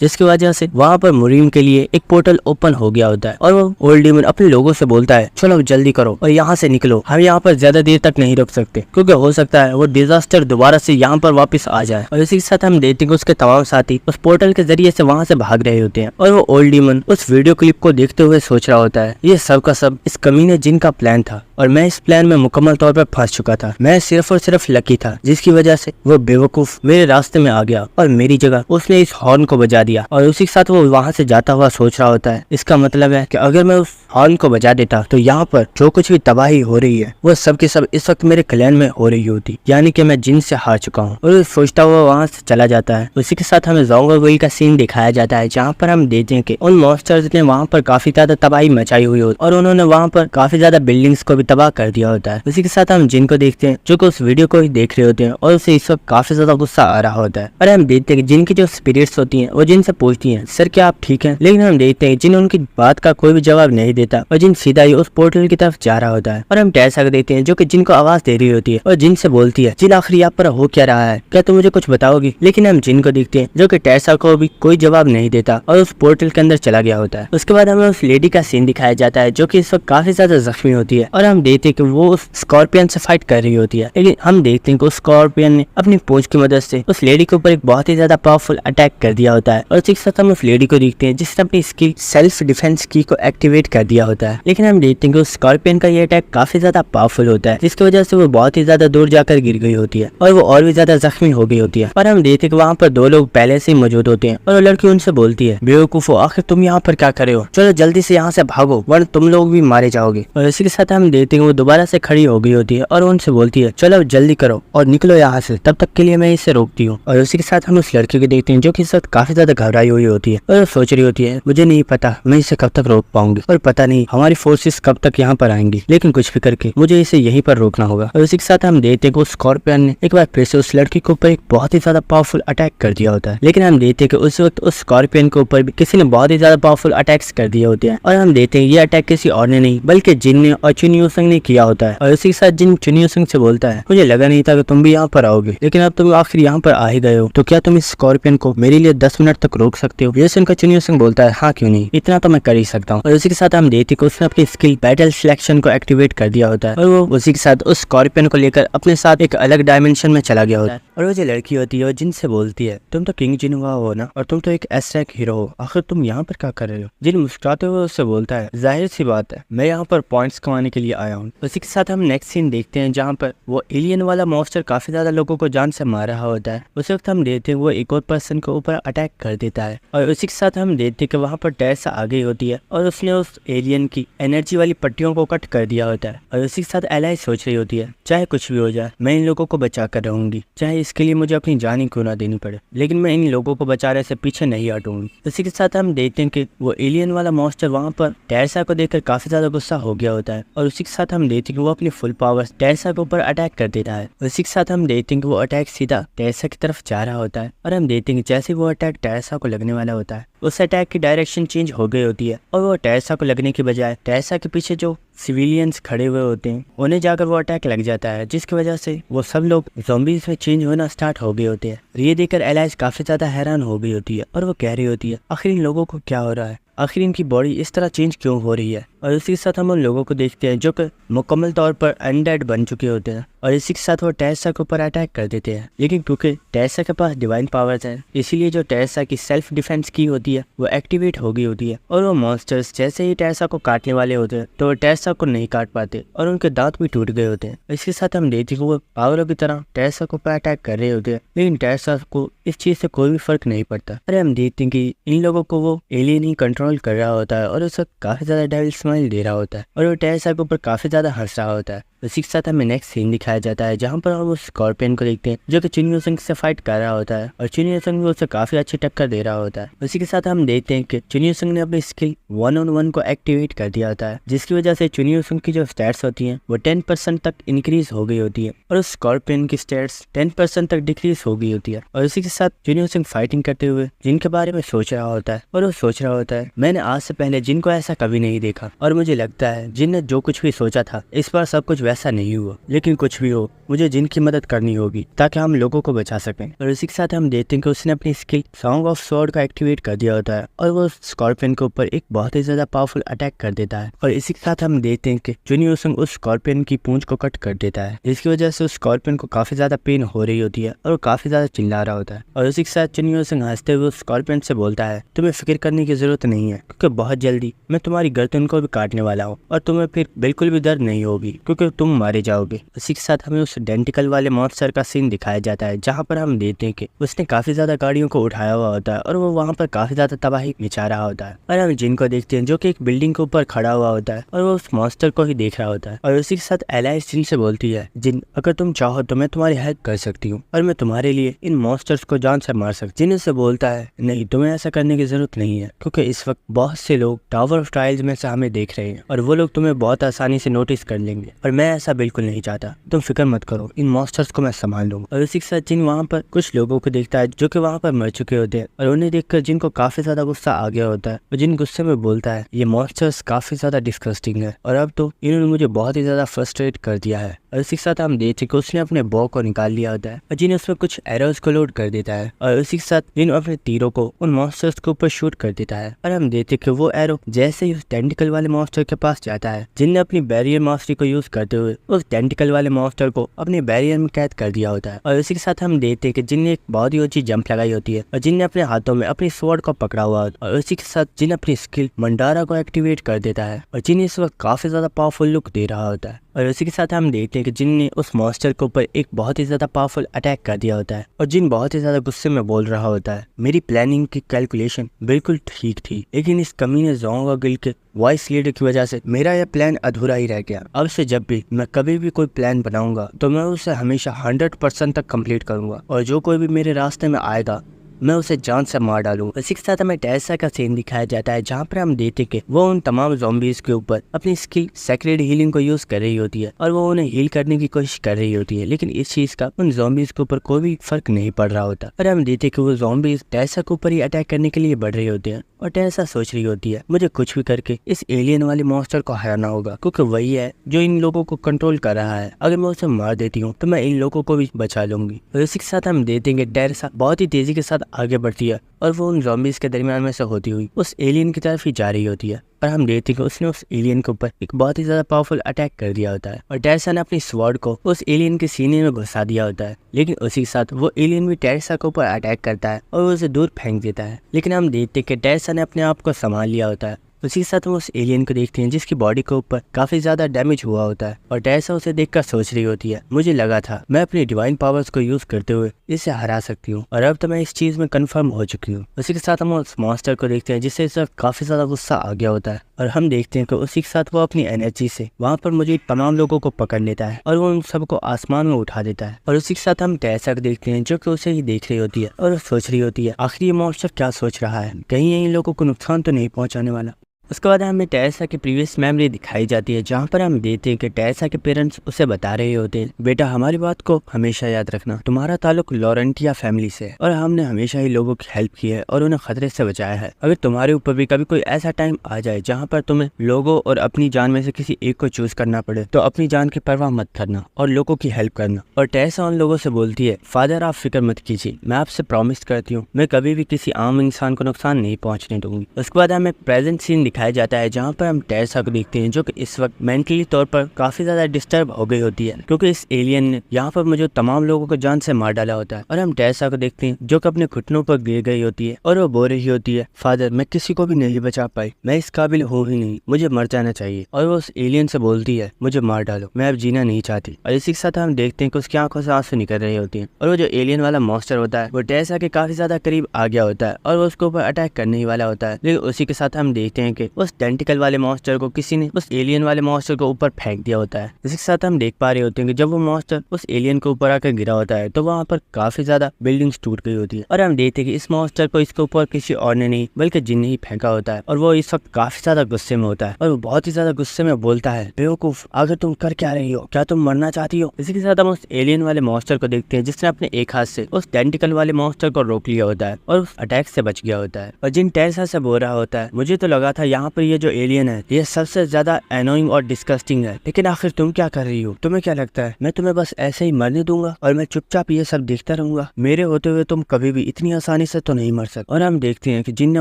जिसकी वजह से वहाँ पर मुरीम के लिए एक पोर्टल ओपन हो गया होता है। और वो ओल्ड डीमन अपने लोगों से बोलता है चलो जल्दी करो और यहाँ से निकलो, हम यहाँ पर ज्यादा देर तक नहीं रुक सकते क्योंकि हो सकता है वो डिजास्टर दोबारा से यहाँ पर वापस आ जाए। और इसी के साथ हम देखते हैं कि उसके तमाम साथी उस पोर्टल के जरिए से वहाँ से भाग रहे होते हैं और वो ओल्ड डीमन उस वीडियो क्लिप को देखते हुए सोच रहा होता है ये सब का सब इस कमीने जिन का प्लान था और मैं इस प्लान में मुकम्मल तौर पर फंस चुका था, मैं सिर्फ और सिर्फ सिर्फ लकी था, जिसकी वजह से वो बेवकूफ मेरे रास्ते में आ गया और मेरी जगह उसने इस हॉर्न को बजा दिया और उसी के साथ वो वहाँ से जाता हुआ सोच रहा होता है, इसका मतलब है कि अगर मैं उस हॉर्न को बजा देता तो यहाँ पर जो कुछ भी तबाही हो रही है वो सब के सब इस वक्त मेरे क्लैन में हो रही होती, यानी कि मैं जिन से हार चुका हूँ। और सोचता हुआ वहाँ से चला जाता है। उसी के साथ हमें ज़ोंगोवेल का सीन दिखाया जाता है, जहाँ पर हम देखते हैं कि उन मॉन्स्टर्स ने वहाँ पर काफी ज्यादा तबाही मचाई हुई होती और उन्होंने वहाँ पर काफी ज्यादा बिल्डिंग्स को भी तबाह कर दिया होता है। उसी के साथ हम जिन को देखते हैं जो कि उस वीडियो को ही देख रहे होते हैं और उसे इस वक्त काफी ज्यादा गुस्सा आ रहा होता है। और हम देखते हैं कि जिन की जो स्पिरिट्स होती हैं वो जिन से पूछती हैं, सर क्या आप ठीक हैं? लेकिन हम देखते हैं जिन उनकी बात का कोई भी जवाब नहीं देता और जिन सीधा ही उस पोर्टल की तरफ जा रहा होता है। और हम टेसा को देखते हैं जो कि जिन को आवाज दे रही होती है और जिन से बोलती है, जिन आखिर यहाँ पर हो क्या रहा है, क्या तुम मुझे कुछ बताओगी? लेकिन हम जिन को देखते हैं जो कि टेसा को भी कोई जवाब नहीं देता और उस पोर्टल के अंदर चला गया होता है। उसके बाद हमें उस लेडी का सीन दिखाया जाता है जो कि इस वक्त काफी ज्यादा जख्मी होती है और हम देखते हैं कि वो उस स्कॉर्पियन से फाइट कर रही होती है। लेकिन हम देखते हैं कि उस स्कॉर्पियन ने अपनी पूंछ की मदद से उस लेडी के ऊपर एक बहुत ही ज्यादा पावरफुल अटैक कर दिया होता है। और उसी के साथ हम उस लेडी को देखते हैं जिसने अपनी स्किल सेल्फ डिफेंस की को एक्टिवेट कर दिया होता है। लेकिन हम देखते हैं कि उस स्कॉर्पियन का ये अटैक काफी ज्यादा पावरफुल होता है, जिसकी वजह से वो बहुत ही ज्यादा दूर जाकर गिर गई होती है और वो और भी ज्यादा जख्मी हो गई होती है। और हम देखते हैं कि वहाँ पर दो लोग पहले से ही मौजूद होते हैं और वो लड़की उनसे बोलती है, बेवकूफो आखिर तुम यहाँ पर क्या कर रहे हो? चलो जल्दी से यहाँ से भागो वरना तुम लोग भी मारे जाओगे। और इसी के साथ हम देखते हैं वो दोबारा से खड़ी हो गई होती है और उनसे बोलती है, चलो जल्दी करो और निकलो यहाँ से, तब तक के लिए मैं इसे रोकती हूँ। और उसी के साथ हम उस लड़की को देखते हैं जो कि इस वक्त काफी ज्यादा घबराई हुई होती है और सोच रही होती है, मुझे नहीं पता मैं इसे कब तक रोक पाऊंगी और पता नहीं हमारी फोर्सेस कब तक यहाँ पर आएंगी, लेकिन कुछ भी करके मुझे इसे यहीं पर रोकना होगा। और उसी के साथ हम देखते हैं कि उस स्कॉर्पियन ने एक बार फिर से उस लड़की के ऊपर एक बहुत ही ज्यादा पावरफुल अटैक कर दिया होता है। लेकिन हम देखते हैं कि उस वक्त उस स्कॉर्पियन के ऊपर भी किसी ने बहुत ही ज्यादा पावरफुल अटैक्स कर दिए होते हैं और हम देखते हैं ये अटैक किसी और ने नहीं बल्कि जिन ने और चुन यूसंग ने किया होता है। और उसी के साथ जिन चुन यूसंग से बोलता है, मुझे लगा नहीं था कि तुम भी यहाँ पर आओगे, लेकिन अब तुम आखिर यहाँ पर आ ही गए हो, तो क्या तुम इस स्कॉर्पियन को मेरे लिए 10 मिनट तक रोक सकते हो? ये सुनकर चुन यूसंग बोलता है, हाँ क्यों नहीं, इतना तो मैं कर ही सकता हूँ। और उसी के साथ हम देखते हैं कि उसने अपनी स्किल बैटल सिलेक्शन को एक्टिवेट कर दिया होता है और वो उसी के साथ उस स्कॉर्पियन को लेकर अपने साथ एक अलग डायमेंशन में चला गया होता है। और वो जो लड़की होती है वो जिन से बोलती है, तुम तो किंग जिनहुआ हो ना, और तुम तो एक एस्ट्रैक हीरो हो, आखिर तुम यहाँ पर क्या कर रहे हो? जिन मुस्कुराते हुए उससे बोलता है, जाहिर सी बात है मैं यहाँ पर पॉइंट्स कमाने के लिए आया हूँ। उसी के साथ हम नेक्स्ट सीन देखते हैं जहाँ पर वो एलियन वाला मॉन्स्टर काफी ज्यादा लोगों को जान से मार रहा होता है। उस वक्त हम देखते हैं वो एक और पर्सन के ऊपर अटैक कर देता है और उसी के साथ हम देखते हैं कि वहाँ पर टेसा आ गई होती है और उसने उस एलियन की एनर्जी वाली पट्टियों को कट कर दिया होता है। और उसी के साथ एलाई सोच रही होती है, चाहे कुछ भी हो जाए मैं इन लोगों को बचा कर रहूंगी, चाहे इसके लिए मुझे अपनी जान ही क्यों ना देनी पड़े, लेकिन मैं इन लोगों को बचाने से पीछे नहीं हटूंगी। उसी के साथ हम देखते हैं कि वो एलियन वाला मॉन्स्टर वहाँ पर टेसा को देखकर काफी ज्यादा गुस्सा हो गया होता है और उसी के साथ हम देखते हैं कि वो अपनी फुल पावर टेसा के ऊपर अटैक कर देता है। उसी के साथ हम देखते हैं कि वो अटैक सीधा टेसा की तरफ जा रहा होता है और हम देखते हैं कि जैसे वो अटैक टेसा को लगने वाला होता है उस अटैक की डायरेक्शन चेंज हो गई होती है और वो टेसा को लगने की बजाय टेसा के पीछे जो सिविलियंस खड़े हुए होते हैं उन्हें जाकर वो अटैक लग जाता है, जिसकी वजह से वो सब लोग ज़ॉम्बीज़ में चेंज होना स्टार्ट हो गए होते हैं। ये देखकर एलाइज काफी ज्यादा हैरान हो गई होती है और वो कह रही होती है, आखिर इन लोगों को क्या हो रहा है, आखिर इनकी बॉडी इस तरह चेंज क्यों हो रही है। और इसी के साथ हम उन लोगों को देखते हैं जो कि मुकम्मल तौर पर अनडेड बन चुके होते हैं और इसी के साथ वो टेसा के ऊपर अटैक कर देते हैं। लेकिन क्योंकि टेसा के पास डिवाइन पावर्स हैं इसीलिए जो टेसा की सेल्फ डिफेंस की होती है वो एक्टिवेट हो गई होती है और वो मॉन्स्टर्स जैसे ही टेसा को काटने वाले होते हैं तो वो टेसा को नहीं काट पाते और उनके दांत भी टूट गए होते हैं। इसके साथ हम देखते हैं वो पावरों की तरह टेसा के ऊपर अटैक कर रहे होते हैं, लेकिन टेसा को इस चीज से कोई भी फर्क नहीं पड़ता। अरे हम देखते हैं कि इन लोगों को वो एलियन ही कंट्रोल कर रहा होता है और उसे काफी ज्यादा डेविल स्माइल दे रहा होता है और वो टेसा के ऊपर काफी ज्यादा हंस रहा होता है। उसी के साथ हमें नेक्स्ट सीन दिखाया जाता है जहाँ पर हम उस स्कॉर्पियन को देखते हैं जो कि चुन यूसंग से फाइट कर रहा होता है और चुन यूसंग भी उसे काफी अच्छी टक्कर दे रहा होता है। उसी के साथ हम देखते हैं कि चुन यूसंग ने अपनी स्किल 1-on-1 को एक्टिवेट कर दिया होता है, जिसकी वजह से चुन यूसंग की जो स्टैट्स होती हैं वो 10% तक इंक्रीज हो गई होती है और उस स्कॉर्पियन की स्टैट्स 10% तक डिक्रीज हो गई होती है। और उसी के साथ चुन यूसंग फाइटिंग करते हुए जिनके बारे में सोच रहा होता है और वो सोच रहा होता है, मैंने आज से पहले जिन को ऐसा कभी नहीं देखा और मुझे लगता है जिन ने जो कुछ भी सोचा था इस बार सब कुछ वैसा नहीं हुआ, लेकिन कुछ भी हो मुझे जिन की मदद करनी होगी ताकि हम लोगों को बचा सकें। और इसी के साथ हम देखते हैं कि उसने अपनी स्किल सॉन्ग ऑफ स्वॉर्ड का एक्टिवेट कर दिया होता है और वो स्कॉर्पियन के ऊपर एक बहुत ही ज्यादा पावरफुल अटैक कर देता है। और इसी के साथ हम देखते हैं कि चुन यूसंग उस स्कॉर्पियन की पूंछ को कट कर देता है, जिसकी वजह से उस स्कॉर्पियन को काफी ज्यादा पेन हो रही होती है और वो काफी ज्यादा चिल्ला रहा होता है। और इसी के साथ चुन यूसंग हंसते हुए उस स्कॉर्पियन से बोलता है, तुम्हें फिक्र करने की जरूरत नहीं है क्योंकि बहुत जल्दी मैं तुम्हारी गर्दन को भी काटने वाला हूँ और तुम्हें फिर बिल्कुल भी दर्द नहीं होगी क्योंकि तुम मारे जाओगे। इसी के साथ हमें उस डेंटिकल वाले मॉन्स्टर का सीन दिखाया जाता है, जहाँ पर हम देखते हैं कि उसने काफी ज्यादा गाड़ियों को उठाया हुआ होता है और वो वहाँ पर काफी ज्यादा तबाही मचा रहा होता है। और हम जिन को देखते हैं जो कि एक बिल्डिंग के ऊपर खड़ा हुआ होता है और वो उस मॉन्स्टर को ही देख रहा होता है। और उसी के साथ एलाइस जिन से बोलती है, जिन अगर तुम चाहो तो मैं तुम्हारी हेल्प कर सकती हूँ और मैं तुम्हारे लिए इन मॉन्स्टर्स को जान से मार सकती। जिन उससे बोलता है, नहीं तुम्हें ऐसा करने की जरूरत नहीं है, क्योंकि इस वक्त बहुत से लोग टावर ऑफ ट्रायल्स में से हमें देख रहे हैं और वो लोग तुम्हें बहुत आसानी से नोटिस कर लेंगे और मैं ऐसा बिल्कुल नहीं चाहता। तुम फिक्र मत करो, इन मॉन्स्टर्स को मैं संभाल लूंगा। और उसी के साथ जिन वहाँ पर कुछ लोगों को देखता है जो कि वहाँ पर मर चुके होते हैं और उन्हें देखकर जिनको काफी ज्यादा गुस्सा आ गया होता है और जिन गुस्से में बोलता है, ये मॉन्स्टर्स काफी ज्यादा डिस्गस्टिंग है और अब तो इन्होंने मुझे बहुत ही ज्यादा फ्रस्ट्रेट कर दिया है। और उसी के साथ हम देखते कि उसने अपने बॉ को निकाल लिया होता है और जिन उसमें कुछ एरोज को लोड कर देता है और उसी के साथ जिन अपने तीरों को उन मॉन्स्टर्स के ऊपर शूट कर देता है। और हम देखते कि वो एरो जैसे ही उस टेंटिकल वाले मॉन्स्टर के पास जाता है, जिन ने अपनी बैरियर मास्टरी को यूज करते हुए उस टेंटिकल वाले मॉन्स्टर को अपने बैरियर में कैद कर दिया होता है। और उसी के साथ हम देखते हैं कि जिन ने एक बहुत ही ऊंची जंप लगाई होती है और जिन ने अपने हाथों में अपनी स्वॉर्ड को पकड़ा हुआ होता है और उसी के साथ जिन अपनी स्किल मंडारा को एक्टिवेट कर देता है और जिन इस वक्त काफी ज्यादा पावरफुल लुक दे रहा होता है। और उसी के साथ हम देखते हैं कि जिन ने उस मॉन्स्टर के ऊपर एक बहुत ही ज्यादा पावरफुल अटैक कर दिया होता है और जिन बहुत ही ज्यादा गुस्से में बोल रहा होता है, मेरी प्लानिंग की कैलकुलेशन बिल्कुल ठीक थी, लेकिन इस कमीने जोंग गिल के वॉइस लीडर की वजह से मेरा यह प्लान अधूरा ही रह गया। अब से जब भी मैं कभी भी कोई प्लान बनाऊंगा तो मैं उसे हमेशा 100% तक कंप्लीट करूंगा और जो कोई भी मेरे रास्ते में आएगा मैं उसे जान से मार डालूं। इसी के साथ हमें टेरेसा का सीन दिखाया जाता है, जहाँ पर हम देखते कि वो उन तमाम ज़ॉम्बीज़ के ऊपर अपनी स्किल सेक्रेड हीलिंग को यूज कर रही होती है और वो उन्हें हील करने की कोशिश कर रही होती है, लेकिन इस चीज का उन ज़ॉम्बीज़ के ऊपर कोई भी फर्क नहीं पड़ रहा होता। और हम देखते कि वो ज़ॉम्बीज़ टेरेसा के ऊपर ही अटैक करने के लिए बढ़ रही होती है और टेरेसा सोच रही होती है, मुझे कुछ भी करके इस एलियन वाले मॉन्स्टर को हराना होगा, क्योंकि वही है जो इन लोगों को कंट्रोल कर रहा है। अगर मैं उसे मार देती हूँ तो मैं इन लोगों को भी बचा लूंगी। और इसी के साथ हम देखेंगे टेरेसा बहुत ही तेजी के साथ आगे बढ़ती है और वो उन ज़ॉम्बीज़ के दरमियान में से होती हुई उस एलियन की तरफ ही जा रही होती है। और हम देखते हैं कि उसने उस एलियन के ऊपर एक बहुत ही ज्यादा पावरफुल अटैक कर दिया होता है और टेरेसा ने अपनी स्वॉर्ड को उस एलियन के सीने में घुसा दिया होता है, लेकिन उसी के साथ वो एलियन भी टेरेसा के ऊपर अटैक करता है और उसे दूर फेंक देता है। लेकिन हम देखते हैं कि टेरेसा ने अपने आप को संभाल लिया होता है। उसी के साथ हम उस एलियन को देखते हैं जिसकी बॉडी के ऊपर काफी ज्यादा डैमेज हुआ होता है और टेरेसा उसे देखकर सोच रही होती है, मुझे लगा था मैं अपनी डिवाइन पावर्स को यूज करते हुए इसे हरा सकती हूँ और अब तो मैं इस चीज में कंफर्म हो चुकी हूँ। उसी के साथ हम उस मॉन्स्टर को देखते हैं जिससे इस वक्त काफी ज्यादा गुस्सा आ गया होता है और हम देखते हैं कि उसी के साथ वो अपनी एनर्जी से वहाँ पर मौजूद तमाम लोगों को पकड़ लेता है और वो उन सबको आसमान में उठा देता है। और उसी के साथ हम टेरेसा को देखते हैं जो कि उसे ही देख रही होती है और वो सोच रही होती है, आखिर ये मॉन्स्टर क्या सोच रहा है, कहीं इन लोगों को नुकसान तो नहीं पहुंचाने वाला। उसके बाद हमें टेरेसा की प्रीवियस मेमोरी दिखाई जाती है, जहाँ पर हम देखते हैं कि टेरेसा के पेरेंट्स उसे बता रहे होते हैं, बेटा हमारी बात को हमेशा याद रखना, तुम्हारा ताल्लुक लॉरेंटिया फैमिली से और हमने हमेशा ही लोगों की हेल्प की है और उन्हें खतरे से बचाया है। अगर तुम्हारे ऊपर भी कभी कोई ऐसा टाइम आ जाए जहाँ पर तुम्हें लोगों और अपनी जान में से किसी एक को चूज करना पड़े तो अपनी जान की परवाह मत करना और लोगों की हेल्प करना। और टेरेसा उन लोगों से बोलती है, फादर आप फिक्र मत कीजिए, मैं आपसे प्रॉमिस करती हूँ मैं कभी भी किसी आम इंसान को नुकसान नहीं पहुँचने दूंगी। उसके बाद हमें प्रेजेंट सीन दिखाया जाता है जहाँ पर हम टेरेसा को देखते हैं जो कि इस वक्त मेंटली तौर पर काफी ज्यादा डिस्टर्ब हो गई होती है, क्योंकि इस एलियन ने यहाँ पर मुझे तमाम लोगों को जान से मार डाला होता है। और हम टेरेसा को देखते हैं जो कि अपने घुटनों पर गिर गई होती है और वो बोल रही होती है, फादर मैं किसी को भी नहीं बचा पाई, मैं इस काबिल हूँ ही नहीं, मुझे मर जाना चाहिए। और वो उस एलियन से बोलती है, मुझे मार डालो, मैं अब जीना नहीं चाहती। और इसी के साथ हम देखते हैं कि उसकी आंखों से आंसू निकल रही होती है और वो जो एलियन वाला मॉन्स्टर होता है वो टेरेसा के काफी ज्यादा करीब आ गया होता है और वो उसके ऊपर अटैक करने ही वाला होता है। लेकिन उसी के साथ हम देखते हैं कि उस टेंटिकल वाले मॉन्स्टर को किसी ने उस एलियन वाले मॉन्स्टर को ऊपर फेंक दिया होता है। इसी के साथ हम देख पा रहे होते हैं कि जब वो मॉन्स्टर उस एलियन के ऊपर आकर गिरा होता है तो वहाँ पर काफी ज्यादा बिल्डिंग्स टूट गई होती है और हम देखते हैं कि इस मॉन्स्टर को इसके ऊपर किसी और ने नहीं बल्कि जिन ने ही फेंका होता है और वो इस वक्त काफी ज्यादा गुस्से में होता है और वो बहुत ही ज्यादा गुस्से में बोलता है, बेवकूफ आखिर तुम कर क्या रही हो, क्या तुम मरना चाहती हो। इसी के साथ हम उस एलियन वाले मॉन्स्टर को देखते हैं जिसने अपने एक हाथ से उस टेंटिकल वाले मॉन्स्टर को रोक लिया होता है और उस अटैक से बच गया होता है। और जिन टेरेसा से बोल रहा होता है, मुझे तो लगा था यहाँ पर ये जो एलियन है ये सबसे ज्यादा एनोइंग और डिस्गस्टिंग है, लेकिन आखिर तुम क्या कर रही हो, तुम्हें क्या लगता है मैं तुम्हें बस ऐसे ही मरने दूंगा और मैं चुपचाप ये सब देखता रहूंगा, मेरे होते हुए तुम कभी भी इतनी आसानी से तो नहीं मर सकते। और हम देखते हैं कि जिन ने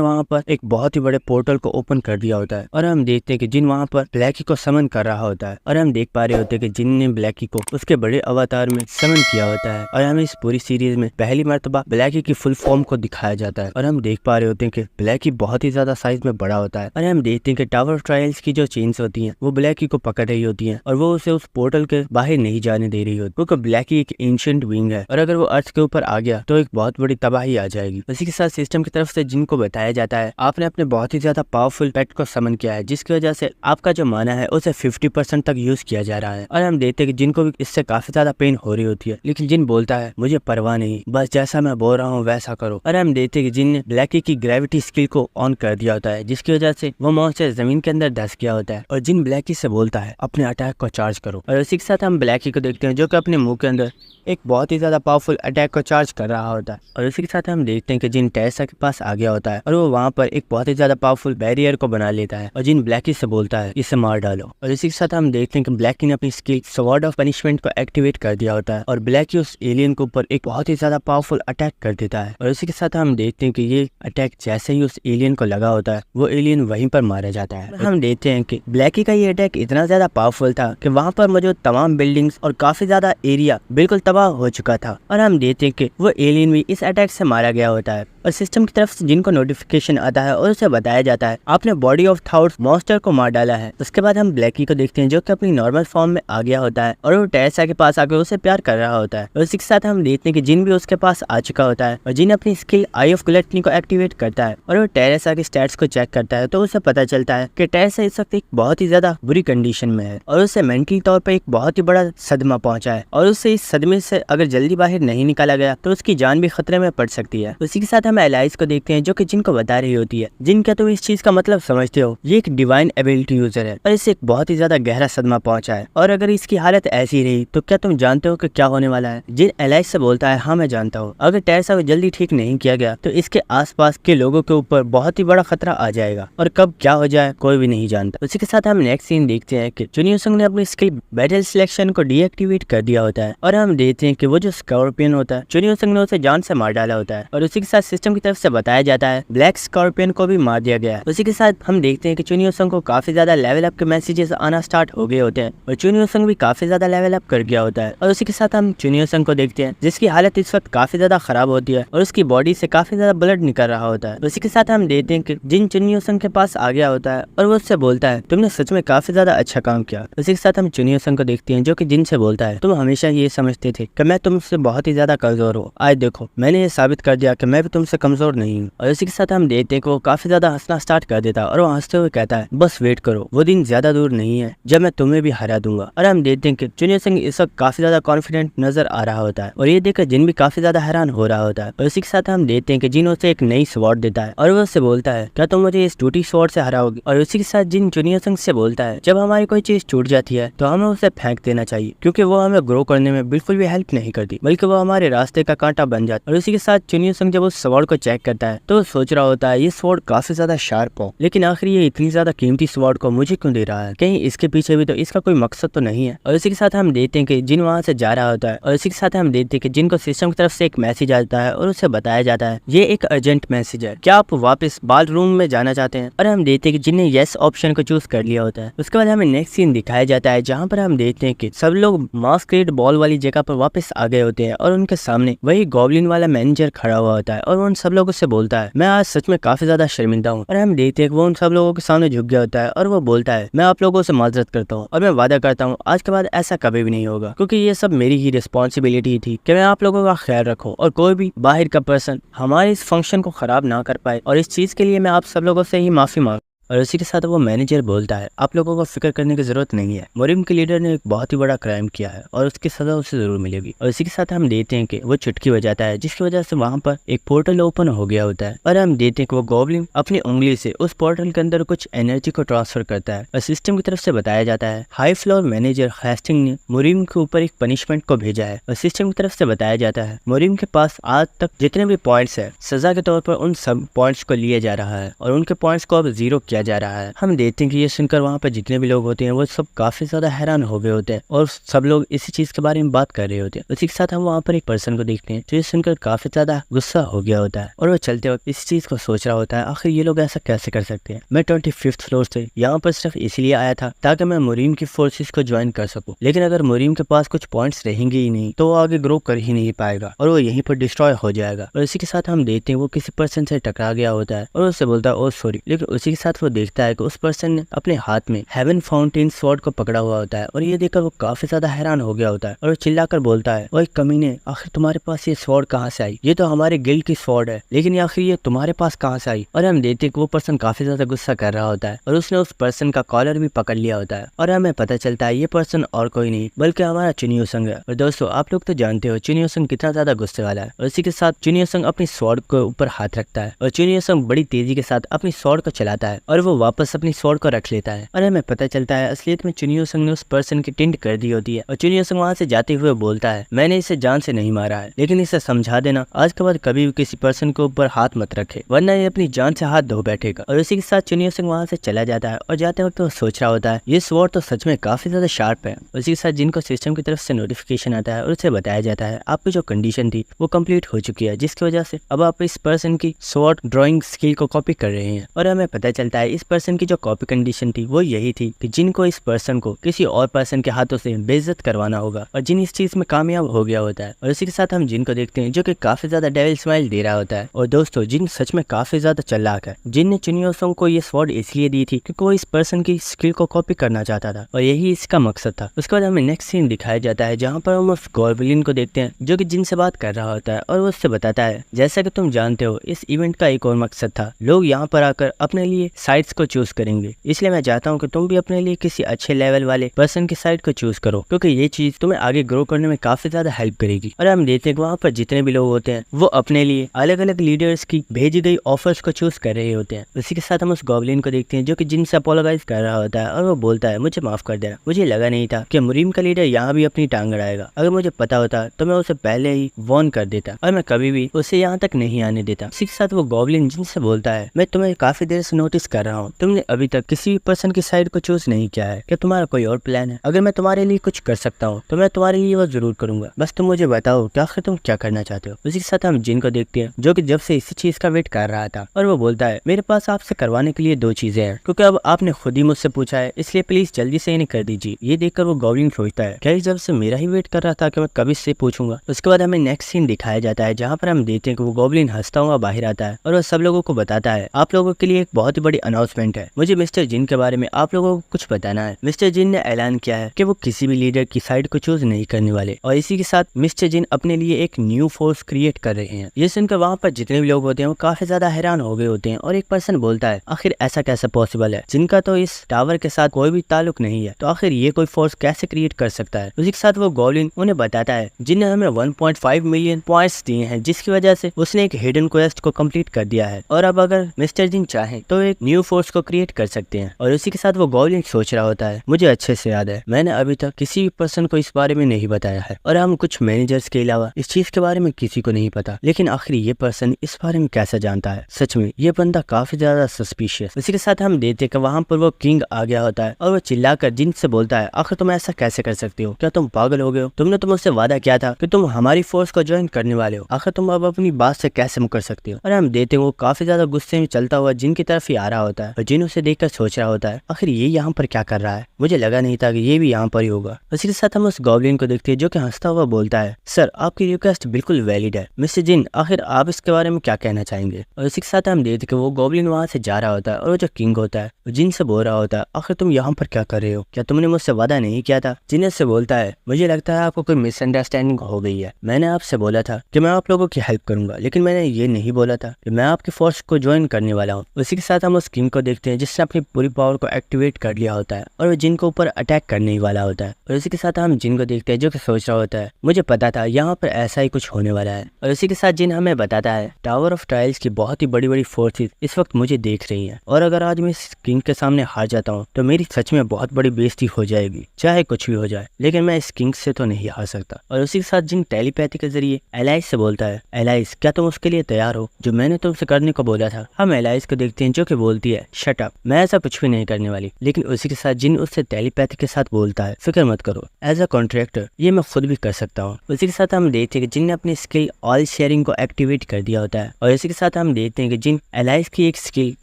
वहाँ पर एक बहुत ही बड़े पोर्टल को ओपन कर दिया होता है और हम देखते हैं कि जिन वहाँ पर ब्लैकी को समन कर रहा होता है और हम देख पा रहे होते हैं कि जिन ने ब्लैकी को उसके बड़े अवतार में समन किया होता है और हमें इस पूरी सीरीज में पहली मर्तबा ब्लैकी की फुल फॉर्म को दिखाया जाता है और हम देख पा रहे होते हैं कि ब्लैकी बहुत ही ज्यादा साइज में बड़ा होता है और हम देखते हैं कि टावर ऑफ ट्रायल्स की जो चेन्स होती हैं वो ब्लैकी को पकड़ रही होती हैं और वो उसे उस पोर्टल के बाहर नहीं जाने दे रही होती, क्योंकि ब्लैकी एक एंशिएंट बीइंग है और अगर वो अर्थ के ऊपर आ गया तो एक बहुत बड़ी तबाही आ जाएगी। इसी के साथ सिस्टम की तरफ से जिन को बताया जाता है आपने अपने बहुत ही ज्यादा पावरफुल पेट को समन किया है, जिसकी वजह से आपका जो माना है उसे 50% तक यूज किया जा रहा है। और हम देखते हैं कि जिनको भी इससे काफी ज्यादा पेन हो रही होती है, लेकिन जिन बोलता है मुझे परवाह नहीं, बस जैसा मैं बोल रहा हूँ वैसा करो। और हम देखते हैं कि जिन ने ब्लैकी की ग्रेविटी स्किल को ऑन कर दिया होता है, जिसकी वजह से वो मॉन्स्टर जमीन के अंदर धस गया होता है और जिन ब्लैकी से बोलता है अपने अटैक को चार्ज करो। और इसी के साथ हम ब्लैकी को देखते हैं जो कि अपने मुंह के अंदर एक बहुत ही ज्यादा पावरफुल अटैक को चार्ज कर रहा होता है। और इसी के साथ हम देखते हैं कि जिन टेरेसा के पास आ गया होता है और वो वहाँ पर एक बहुत ही ज्यादा पावरफुल बैरियर को बना लेता है और जिन ब्लैकी से बोलता है इसे मार डालो। और इसी के साथ हम देखते हैं कि ब्लैकी ने अपनी स्किल स्वॉर्ड ऑफ पनिशमेंट को एक्टिवेट कर दिया होता है और ब्लैकी उस एलियन के ऊपर एक बहुत ही ज्यादा पावरफुल अटैक कर देता है। और इसी के साथ हम देखते हैं कि ये अटैक जैसे ही उस एलियन को लगा होता है वो एलियन वहीं पर मारा जाता है। हम देखते हैं कि ब्लैकी का ये अटैक इतना ज्यादा पावरफुल था कि वहाँ पर मौजूद तमाम बिल्डिंग्स और काफी ज्यादा एरिया बिल्कुल तबाह हो चुका था। और हम देखते हैं कि वो एलियन भी इस अटैक से मारा गया होता है और सिस्टम की तरफ से जिनको नोटिफिकेशन आता है और उसे बताया जाता है आपने बॉडी ऑफ थॉट्स मॉन्स्टर को मार डाला है। उसके बाद हम ब्लैकी को देखते हैं जो कि अपनी नॉर्मल फॉर्म में आ गया होता है और वो टेरेसा के पास आकर उसे प्यार कर रहा होता है। और इसी के साथ हम देखते हैं कि जिन भी उसके पास आ चुका होता है और जिन अपनी स्किल आई ऑफ ग्लटनी को एक्टिवेट करता है और वो टेरेसा के स्टैट्स को चेक करता है तो उसे पता चलता है कि टेरेसा इस वक्त एक बहुत ही ज्यादा बुरी कंडीशन में है और उसे मेंटली तौर पर एक बहुत ही बड़ा सदमा पहुंचा है और उससे इस सदमे से अगर जल्दी बाहर नहीं निकाला गया तो उसकी जान भी खतरे में पड़ सकती है। उसी के साथ हम एलाइज को देखते हैं जो कि जिन को बता रही होती है जिन क्या तुम इस चीज का मतलब समझते हो, ये एक डिवाइन एबिलिटी यूजर है और इसे एक बहुत ही ज्यादा गहरा सदमा पहुंचा है और अगर इसकी हालत ऐसी रही तो क्या तुम जानते हो कि क्या होने वाला है। जिन एलाइज से बोलता है हाँ मैं जानता हूँ, अगर टेरेसा को जल्दी ठीक नहीं किया गया तो इसके आसपास के लोगों के ऊपर बहुत ही बड़ा खतरा आ जाएगा और कब क्या हो जाए कोई भी नहीं जानता। उसी के साथ हम नेक्स्ट सीन देखते हैं कि चुनियो संग ने अपनी स्किल बैटल सिलेक्शन को डीएक्टिवेट कर दिया होता है और हम देखते हैं कि वो जो स्कॉर्पियन होता है चुनियो संग ने उसे जान से मार डाला होता है और उसी के साथ सिस्टम की तरफ से बताया जाता है ब्लैक स्कॉर्पियन को भी मार दिया गया है। उसी के साथ हम देखते हैं कि चुनियो संग को काफी ज्यादा लेवल अप के मैसेजेस आना स्टार्ट हो गए होते हैं और चुनियो संग भी काफी ज्यादा लेवल अप कर गया होता है। और उसी के साथ हम चुनियो संग को देखते हैं जिसकी हालत इस वक्त काफी ज्यादा खराब होती है और उसकी बॉडी से काफी ज्यादा ब्लड निकल रहा होता है। उसी के साथ हम देखते हैं कि जिन चुनियो संग के पास आ गया होता है और वो उससे बोलता है तुमने सच में काफी ज्यादा अच्छा काम किया। उसी के साथ हम चुनियो संग को देखते हैं जो कि जिन से बोलता है तुम हमेशा ये समझते थे कि मैं तुमसे बहुत ही ज्यादा कमजोर हूँ, आज देखो मैंने ये साबित कर दिया कि मैं भी तुमसे कमजोर नहीं हूँ। और इसी के साथ हम देखते हैं कि वो काफी ज्यादा हंसना स्टार्ट कर देता है और वो हंसते हुए कहता है बस वेट करो, वो दिन ज्यादा दूर नहीं है जब मैं तुम्हें भी हरा दूंगा। और हम देखते हैं कि चुनियो सिंह इस वक्त काफी ज्यादा कॉन्फिडेंट नजर आ रहा होता है और ये देखकर जिन भी काफी ज्यादा हैरान हो रहा होता है। और इसी के साथ हम देखते हैं कि जिन उसे एक नई स्वॉर्ड देता है और वो उससे बोलता है क्या तुम मुझे इस टूटी स्वॉर्ड से हराओगे। और उसी के साथ जिन चुनियो सिंह से बोलता है जब हमारी कोई चीज टूट जाती है तो हमें उसे फेंक देना चाहिए क्योंकि वो हमें ग्रो करने में बिल्कुल भी हेल्प नहीं करती बल्कि वो हमारे रास्ते का कांटा बन जाता है। और उसी के साथ चुनियो सिंह जब उस स्वॉर्ड को चेक करता है तो वो सोच रहा होता है ये स्वॉर्ड काफी ज्यादा शार्प हो, लेकिन आखिर ये इतनी ज्यादा कीमती स्वॉर्ड को मुझे क्यों दे रहा है, कहीं इसके पीछे भी तो इसका कोई मकसद तो नहीं है। और इसी के साथ हम देखते हैं कि जिन वहां से जा रहा होता है और इसी के साथ हम देखते हैं कि जिन को सिस्टम की तरफ से एक मैसेज आता है और उसे बताया जाता है ये एक अर्जेंट मैसेज है, क्या आप वापस बाल रूम में जाना चाहते हैं। और हम देखते हैं कि जिन ने यस ऑप्शन को चूज कर लिया होता है। उसके बाद हमें नेक्स्ट सीन दिखाया जाता है जहाँ पर हम देखते हैं कि सब लोग मास्करेड बॉल वाली जगह पर वापस आ गए होते हैं और उनके सामने वही गॉब्लिन वाला मैनेजर खड़ा हुआ होता है और उन सब लोगों से बोलता है मैं आज सच में काफी ज्यादा शर्मिंदा हूँ। और हम देखते हैं कि वो उन सब लोगों के सामने झुक गया होता है और वो बोलता है मैं आप लोगों से माजरत करता हूँ और मैं वादा करता हूँ आज के बाद ऐसा कभी भी नहीं होगा क्योंकि ये सब मेरी ही रिस्पॉन्सिबिलिटी थी कि मैं आप लोगों का ख्याल रखूं और कोई भी बाहर का पर्सन हमारे इस फंक्शन को खराब ना कर पाए और इस चीज के लिए मैं आप सब लोगों से ही माफी मांग। और उसी के साथ वो मैनेजर बोलता है आप लोगों को फिक्र करने की जरूरत नहीं है, मोरिम के लीडर ने एक बहुत ही बड़ा क्राइम किया है और उसकी सजा उसे जरूर मिलेगी। और इसी के साथ हम देखते हैं कि वो चुटकी बजाता है जिसकी वजह से वहां पर एक पोर्टल ओपन हो गया होता है और हम देखते हैं कि वो गॉब्लिन अपनी उंगली से उस पोर्टल के अंदर कुछ एनर्जी को ट्रांसफर करता है और सिस्टम की तरफ से बताया जाता है हाई फ्लोर मैनेजर हेस्टिंग ने मोरिम के ऊपर एक पनिशमेंट को भेजा है और सिस्टम की तरफ से बताया जाता है मोरिम के पास आज तक जितने भी पॉइंट्स है सजा के तौर पर उन सब पॉइंट्स को लिया जा रहा है और उनके पॉइंट्स को अब 0 किया जा रहा है। हम देखते हैं कि ये सुनकर वहाँ पर जितने भी लोग होते हैं वो सब काफी ज्यादा हैरान हो गए होते हैं और सब लोग इसी चीज के बारे में बात कर रहे होते हैं। उसी के साथ हम वहाँ पर एक पर्सन को देखते हैं जो ये सुनकर काफी ज्यादा गुस्सा हो गया होता है और वो चलते वक्त इस चीज को सोच रहा होता है आखिर ये लोग ऐसा कैसे कर सकते हैं। मैं 25th फ्लोर से यहाँ पर सिर्फ इसलिए आया था ताकि मैं मोरिम की फोर्सेस को ज्वाइन कर सकूं, लेकिन अगर मोरिम के पास कुछ पॉइंट्स रहेंगे ही नहीं तो वो आगे ग्रो कर ही नहीं पाएगा और वो यहीं पर डिस्ट्रॉय हो जाएगा। और इसी के साथ हम देखते हैं वो किसी पर्सन से टकरा गया होता है और उससे बोलता है ओ सॉरी, लेकिन उसी के साथ वो देखता है कि उस पर्सन ने अपने हाथ में हेवन फाउंटेन स्वॉर्ड को पकड़ा हुआ होता है और ये देखकर वो काफी ज्यादा हैरान हो गया होता है और वो चिल्लाकर बोलता है, ओए कमीने, आखिर तुम्हारे पास ये स्वॉर्ड कहाँ से आई? ये तो हमारे गिल्ड की स्वॉर्ड है, लेकिन आखिर ये तुम्हारे पास कहाँ से आई? और हम देखते हैं कि वो पर्सन काफी ज्यादा गुस्सा कर रहा होता है और उसने उस पर्सन का कॉलर भी पकड़ लिया होता है और हमें पता चलता है ये पर्सन और कोई नहीं बल्कि हमारा चुनियोसंग है। और दोस्तों, आप लोग तो जानते हो चुनियोसंग कितना ज्यादा गुस्से वाला है और इसी के साथ चुनियोसंग अपनी स्वॉर्ड के ऊपर हाथ रखता है और चुनियोसंग बड़ी तेजी के साथ अपनी स्वॉर्ड को चलाता है और वो वापस अपनी स्वॉर्ड को रख लेता है और हमें पता चलता है असलियत में चुनियोसंग ने उस पर्सन की टिंट कर दी होती है और चुनियोसंग वहां से जाते हुए बोलता है, मैंने इसे जान से नहीं मारा है, लेकिन इसे समझा देना आज के बाद कभी भी किसी पर्सन के ऊपर हाथ मत रखे, वरना ये अपनी जान से हाथ धो बैठेगा। और इसी के साथ चुनियोसंग वहां से चला जाता है और जाते वक्त वो सोच रहा होता है ये स्वॉर्ड तो सच में काफी ज्यादा शार्प है। उसी के साथ जिनको सिस्टम की तरफ से नोटिफिकेशन आता है और उसे बताया जाता है आपकी जो कंडीशन थी वो कंप्लीट हो चुकी है, जिसकी वजह से अब आप इस पर्सन की स्वॉर्ड ड्राइंग स्किल को कॉपी कर रहे हैं। और हमें पता चलता है इस पर्सन की जो कॉपी कंडीशन थी वो यही थी कि जिनको इस पर्सन को किसी और पर्सन के हाथों से बेइज्जत करवाना होगा और जिन इस चीज में कामयाब हो गया होता है। और इसी के साथ हम जिन को देखते हैं जो कि काफी ज्यादा डेविल स्माइल दे रहा होता है। और दोस्तों, जिन सच में काफी ज्यादा चालाक है। जिन ने चुनियोसंग को ये स्वॉर्ड इसलिए दी थी क्योंकि वो इस पर्सन की स्किल को कॉपी करना चाहता था और यही इसका मकसद था। उसके बाद हमें नेक्स्ट सीन दिखाया जाता है जहाँ पर हम उस गॉब्लिन को देखते हैं जो कि जिन से बात कर रहा होता है और वो उससे बताता है, जैसा कि तुम जानते हो इस इवेंट का एक और मकसद था, लोग यहाँ पर आकर अपने लिए साइट्स को चूज करेंगे, इसलिए मैं चाहता हूँ कि तुम भी अपने लिए किसी अच्छे लेवल वाले पर्सन की साइट को चूज करो क्योंकि ये चीज तुम्हें आगे ग्रो करने में काफी ज्यादा हेल्प करेगी। और हम देखते हैं कि वहाँ पर जितने भी लोग होते हैं वो अपने लिए अलग अलग लीडर्स की भेजी गई ऑफर्स को चूज कर रहे होते हैं। उसी के साथ हम उस गॉब्लिन को देखते हैं जो कि जिन से अपोलोगाइज कर रहा होता है और वो बोलता है, मुझे माफ कर देना, मुझे लगा नहीं था कि मुरीम का लीडर यहाँ भी अपनी टांग अड़ाएगा, अगर मुझे पता होता तो मैं उसे पहले ही वार्न कर देता और मैं कभी भी उसे यहाँ तक नहीं आने देता। इसी के साथ वो गॉब्लिन जिन से बोलता है, मैं तुम्हें काफी देर से नोटिस कर रहा हूँ, तुमने अभी तक किसी भी पर्सन की साइड को चूज नहीं किया है, क्या तुम्हारा कोई और प्लान है? अगर मैं तुम्हारे लिए कुछ कर सकता हूँ तो मैं तुम्हारे लिए वो जरूर करूंगा, बस तुम मुझे बताओ कि आखिर तुम क्या करना चाहते हो। उसी के साथ हम जिन को देखते हैं जो कि जब से इसी चीज का वेट कर रहा था और वो बोलता है, मेरे पास आपसे करवाने के लिए दो चीजें हैं क्योंकि अब आपने खुद ही मुझसे पूछा है, इसलिए प्लीज जल्दी से इन्हें कर दीजिए। ये देखकर वो गॉब्लिन सोचता है, क्या जब से मेरा ही वेट कर रहा था कि मैं कभी से पूछूंगा। उसके बाद हमें नेक्स्ट सीन दिखाया जाता है जहाँ पर हम देखते हैं कि वो गॉब्लिन हंसता हुआ बाहर आता है और वो सब लोगों को बताता है, आप लोगों के लिए एक बहुत ही बड़ी अनाउंसमेंट है, मुझे मिस्टर जिन के बारे में आप लोगों को कुछ बताना है। मिस्टर जिन ने ऐलान किया है कि वो किसी भी लीडर की साइड को चूज नहीं करने वाले और इसी के साथ मिस्टर जिन अपने लिए एक न्यू फोर्स क्रिएट कर रहे हैं। ये सुनकर वहाँ पर जितने भी लोग होते हैं वो काफी ज्यादा हैरान हो गए होते हैं और एक पर्सन बोलता है, आखिर ऐसा कैसे पॉसिबल है, जिनका तो इस टावर के साथ कोई भी ताल्लुक नहीं है, तो आखिर ये कोई फोर्स कैसे क्रिएट कर सकता है। उसी के साथ वो गॉब्लिन उन्हें बताता है जिनने हमें 1.5 मिलियन पॉइंट्स दिए हैं, जिसकी वजह से उसने एक हिडन क्वेस्ट को कंप्लीट कर दिया है और अब अगर मिस्टर जिन चाहे तो एक न्यू फोर्स को क्रिएट कर सकते हैं। और उसी के साथ वो गॉब्लिन सोच रहा होता है, मुझे अच्छे से याद है मैंने अभी तक किसी पर्सन को इस बारे में नहीं बताया है और हम कुछ मैनेजर्स के अलावा इस चीज के बारे में किसी को नहीं पता, लेकिन आखिर ये पर्सन इस बारे में कैसे जानता है। सच में ये बंदा काफी ज्यादा सस्पिशियस। इसी के साथ हम देखते हैं कि वहाँ पर वो किंग आ गया होता है और वो चिल्लाकर जिन से बोलता है, आखिर तुम ऐसा कैसे कर सकते हो, क्या तुम पागल हो गए हो? तुमने तो मुझसे वादा किया था कि तुम हमारी फोर्स को ज्वाइन करने वाले हो, आखिर तुम अब अपनी बात से कैसे मुकर सकते हो। और हम देखते हैं वो काफी ज्यादा गुस्से में चलता हुआ जिन की तरफ ही आ रहा होता है और जिन उसे देखकर सोच रहा होता है, आखिर ये यहाँ पर क्या कर रहा है, मुझे लगा नहीं था कि ये भी यहाँ पर ही होगा। उसी के साथ हम उस गॉब्लिन को देखते हैं जो कि हंसता हुआ बोलता है, सर आपकी रिक्वेस्ट बिल्कुल वैलिड है, मिस्टर जिन आखिर आप इसके बारे में क्या कहना चाहेंगे। और इसी के साथ हम देखते कि वो गॉब्लिन वहाँ से जा रहा होता है और वो जो किंग होता है वो जिन से बोल रहा होता है, आखिर तुम यहाँ पर क्या कर रहे हो, क्या तुमने मुझसे वादा नहीं किया था। जिन से बोलता है, मुझे लगता है आपको कोई मिसअंडरस्टैंडिंग हो गई है, मैंने आपसे बोला था कि मैं आप लोगों की हेल्प करूंगा, लेकिन मैंने ये नहीं बोला था कि मैं आपकी फोर्स को ज्वाइन करने वाला हूँ। उसी के साथ हम उस किंग को देखते हैं जिसने अपनी पूरी पावर को एक्टिवेट कर लिया होता है और वो जिन को ऊपर अटैक करने वाला होता है। और इसी के साथ हम जिन को देखते हैं जो कि सोच रहा होता है, मुझे पता था यहाँ पर ऐसा ही कुछ होने वाला है। और इसी के साथ जिन हमें बताता है, टावर ऑफ ट्रायल्स की बहुत ही बड़ी बड़ी फोर्सेस इस वक्त मुझे देख रही हैं और अगर आज मैं इस किंग के सामने हार जाता हूँ तो मेरी सच में बहुत बड़ी बेइज्जती हो जाएगी, चाहे कुछ भी हो जाए, लेकिन मैं इस किंग से तो नहीं हार सकता। और उसी के साथ जिन टेलीपैथी के जरिए एलाइस से बोलता है, एलाइस क्या तुम उसके लिए तैयार हो जो मैंने तुमसे करने को बोला था। हम एलाइस को देखते हैं जो कि बोलती है, शट अप, मैं ऐसा कुछ भी नहीं करने वाली। लेकिन उसी के साथ जिन उससे टेलीपैथी के साथ बोलता है, फिक्र मत करो, एज अ कॉन्ट्रैक्टर ये मैं खुद भी कर सकता हूँ। उसी के साथ हम देखते हैं कि जिन ने अपनी स्किल ऑल शेयरिंग को एक्टिवेट कर दिया होता है और इसी के साथ हम देखते हैं कि जिन एलाइस की एक स्किल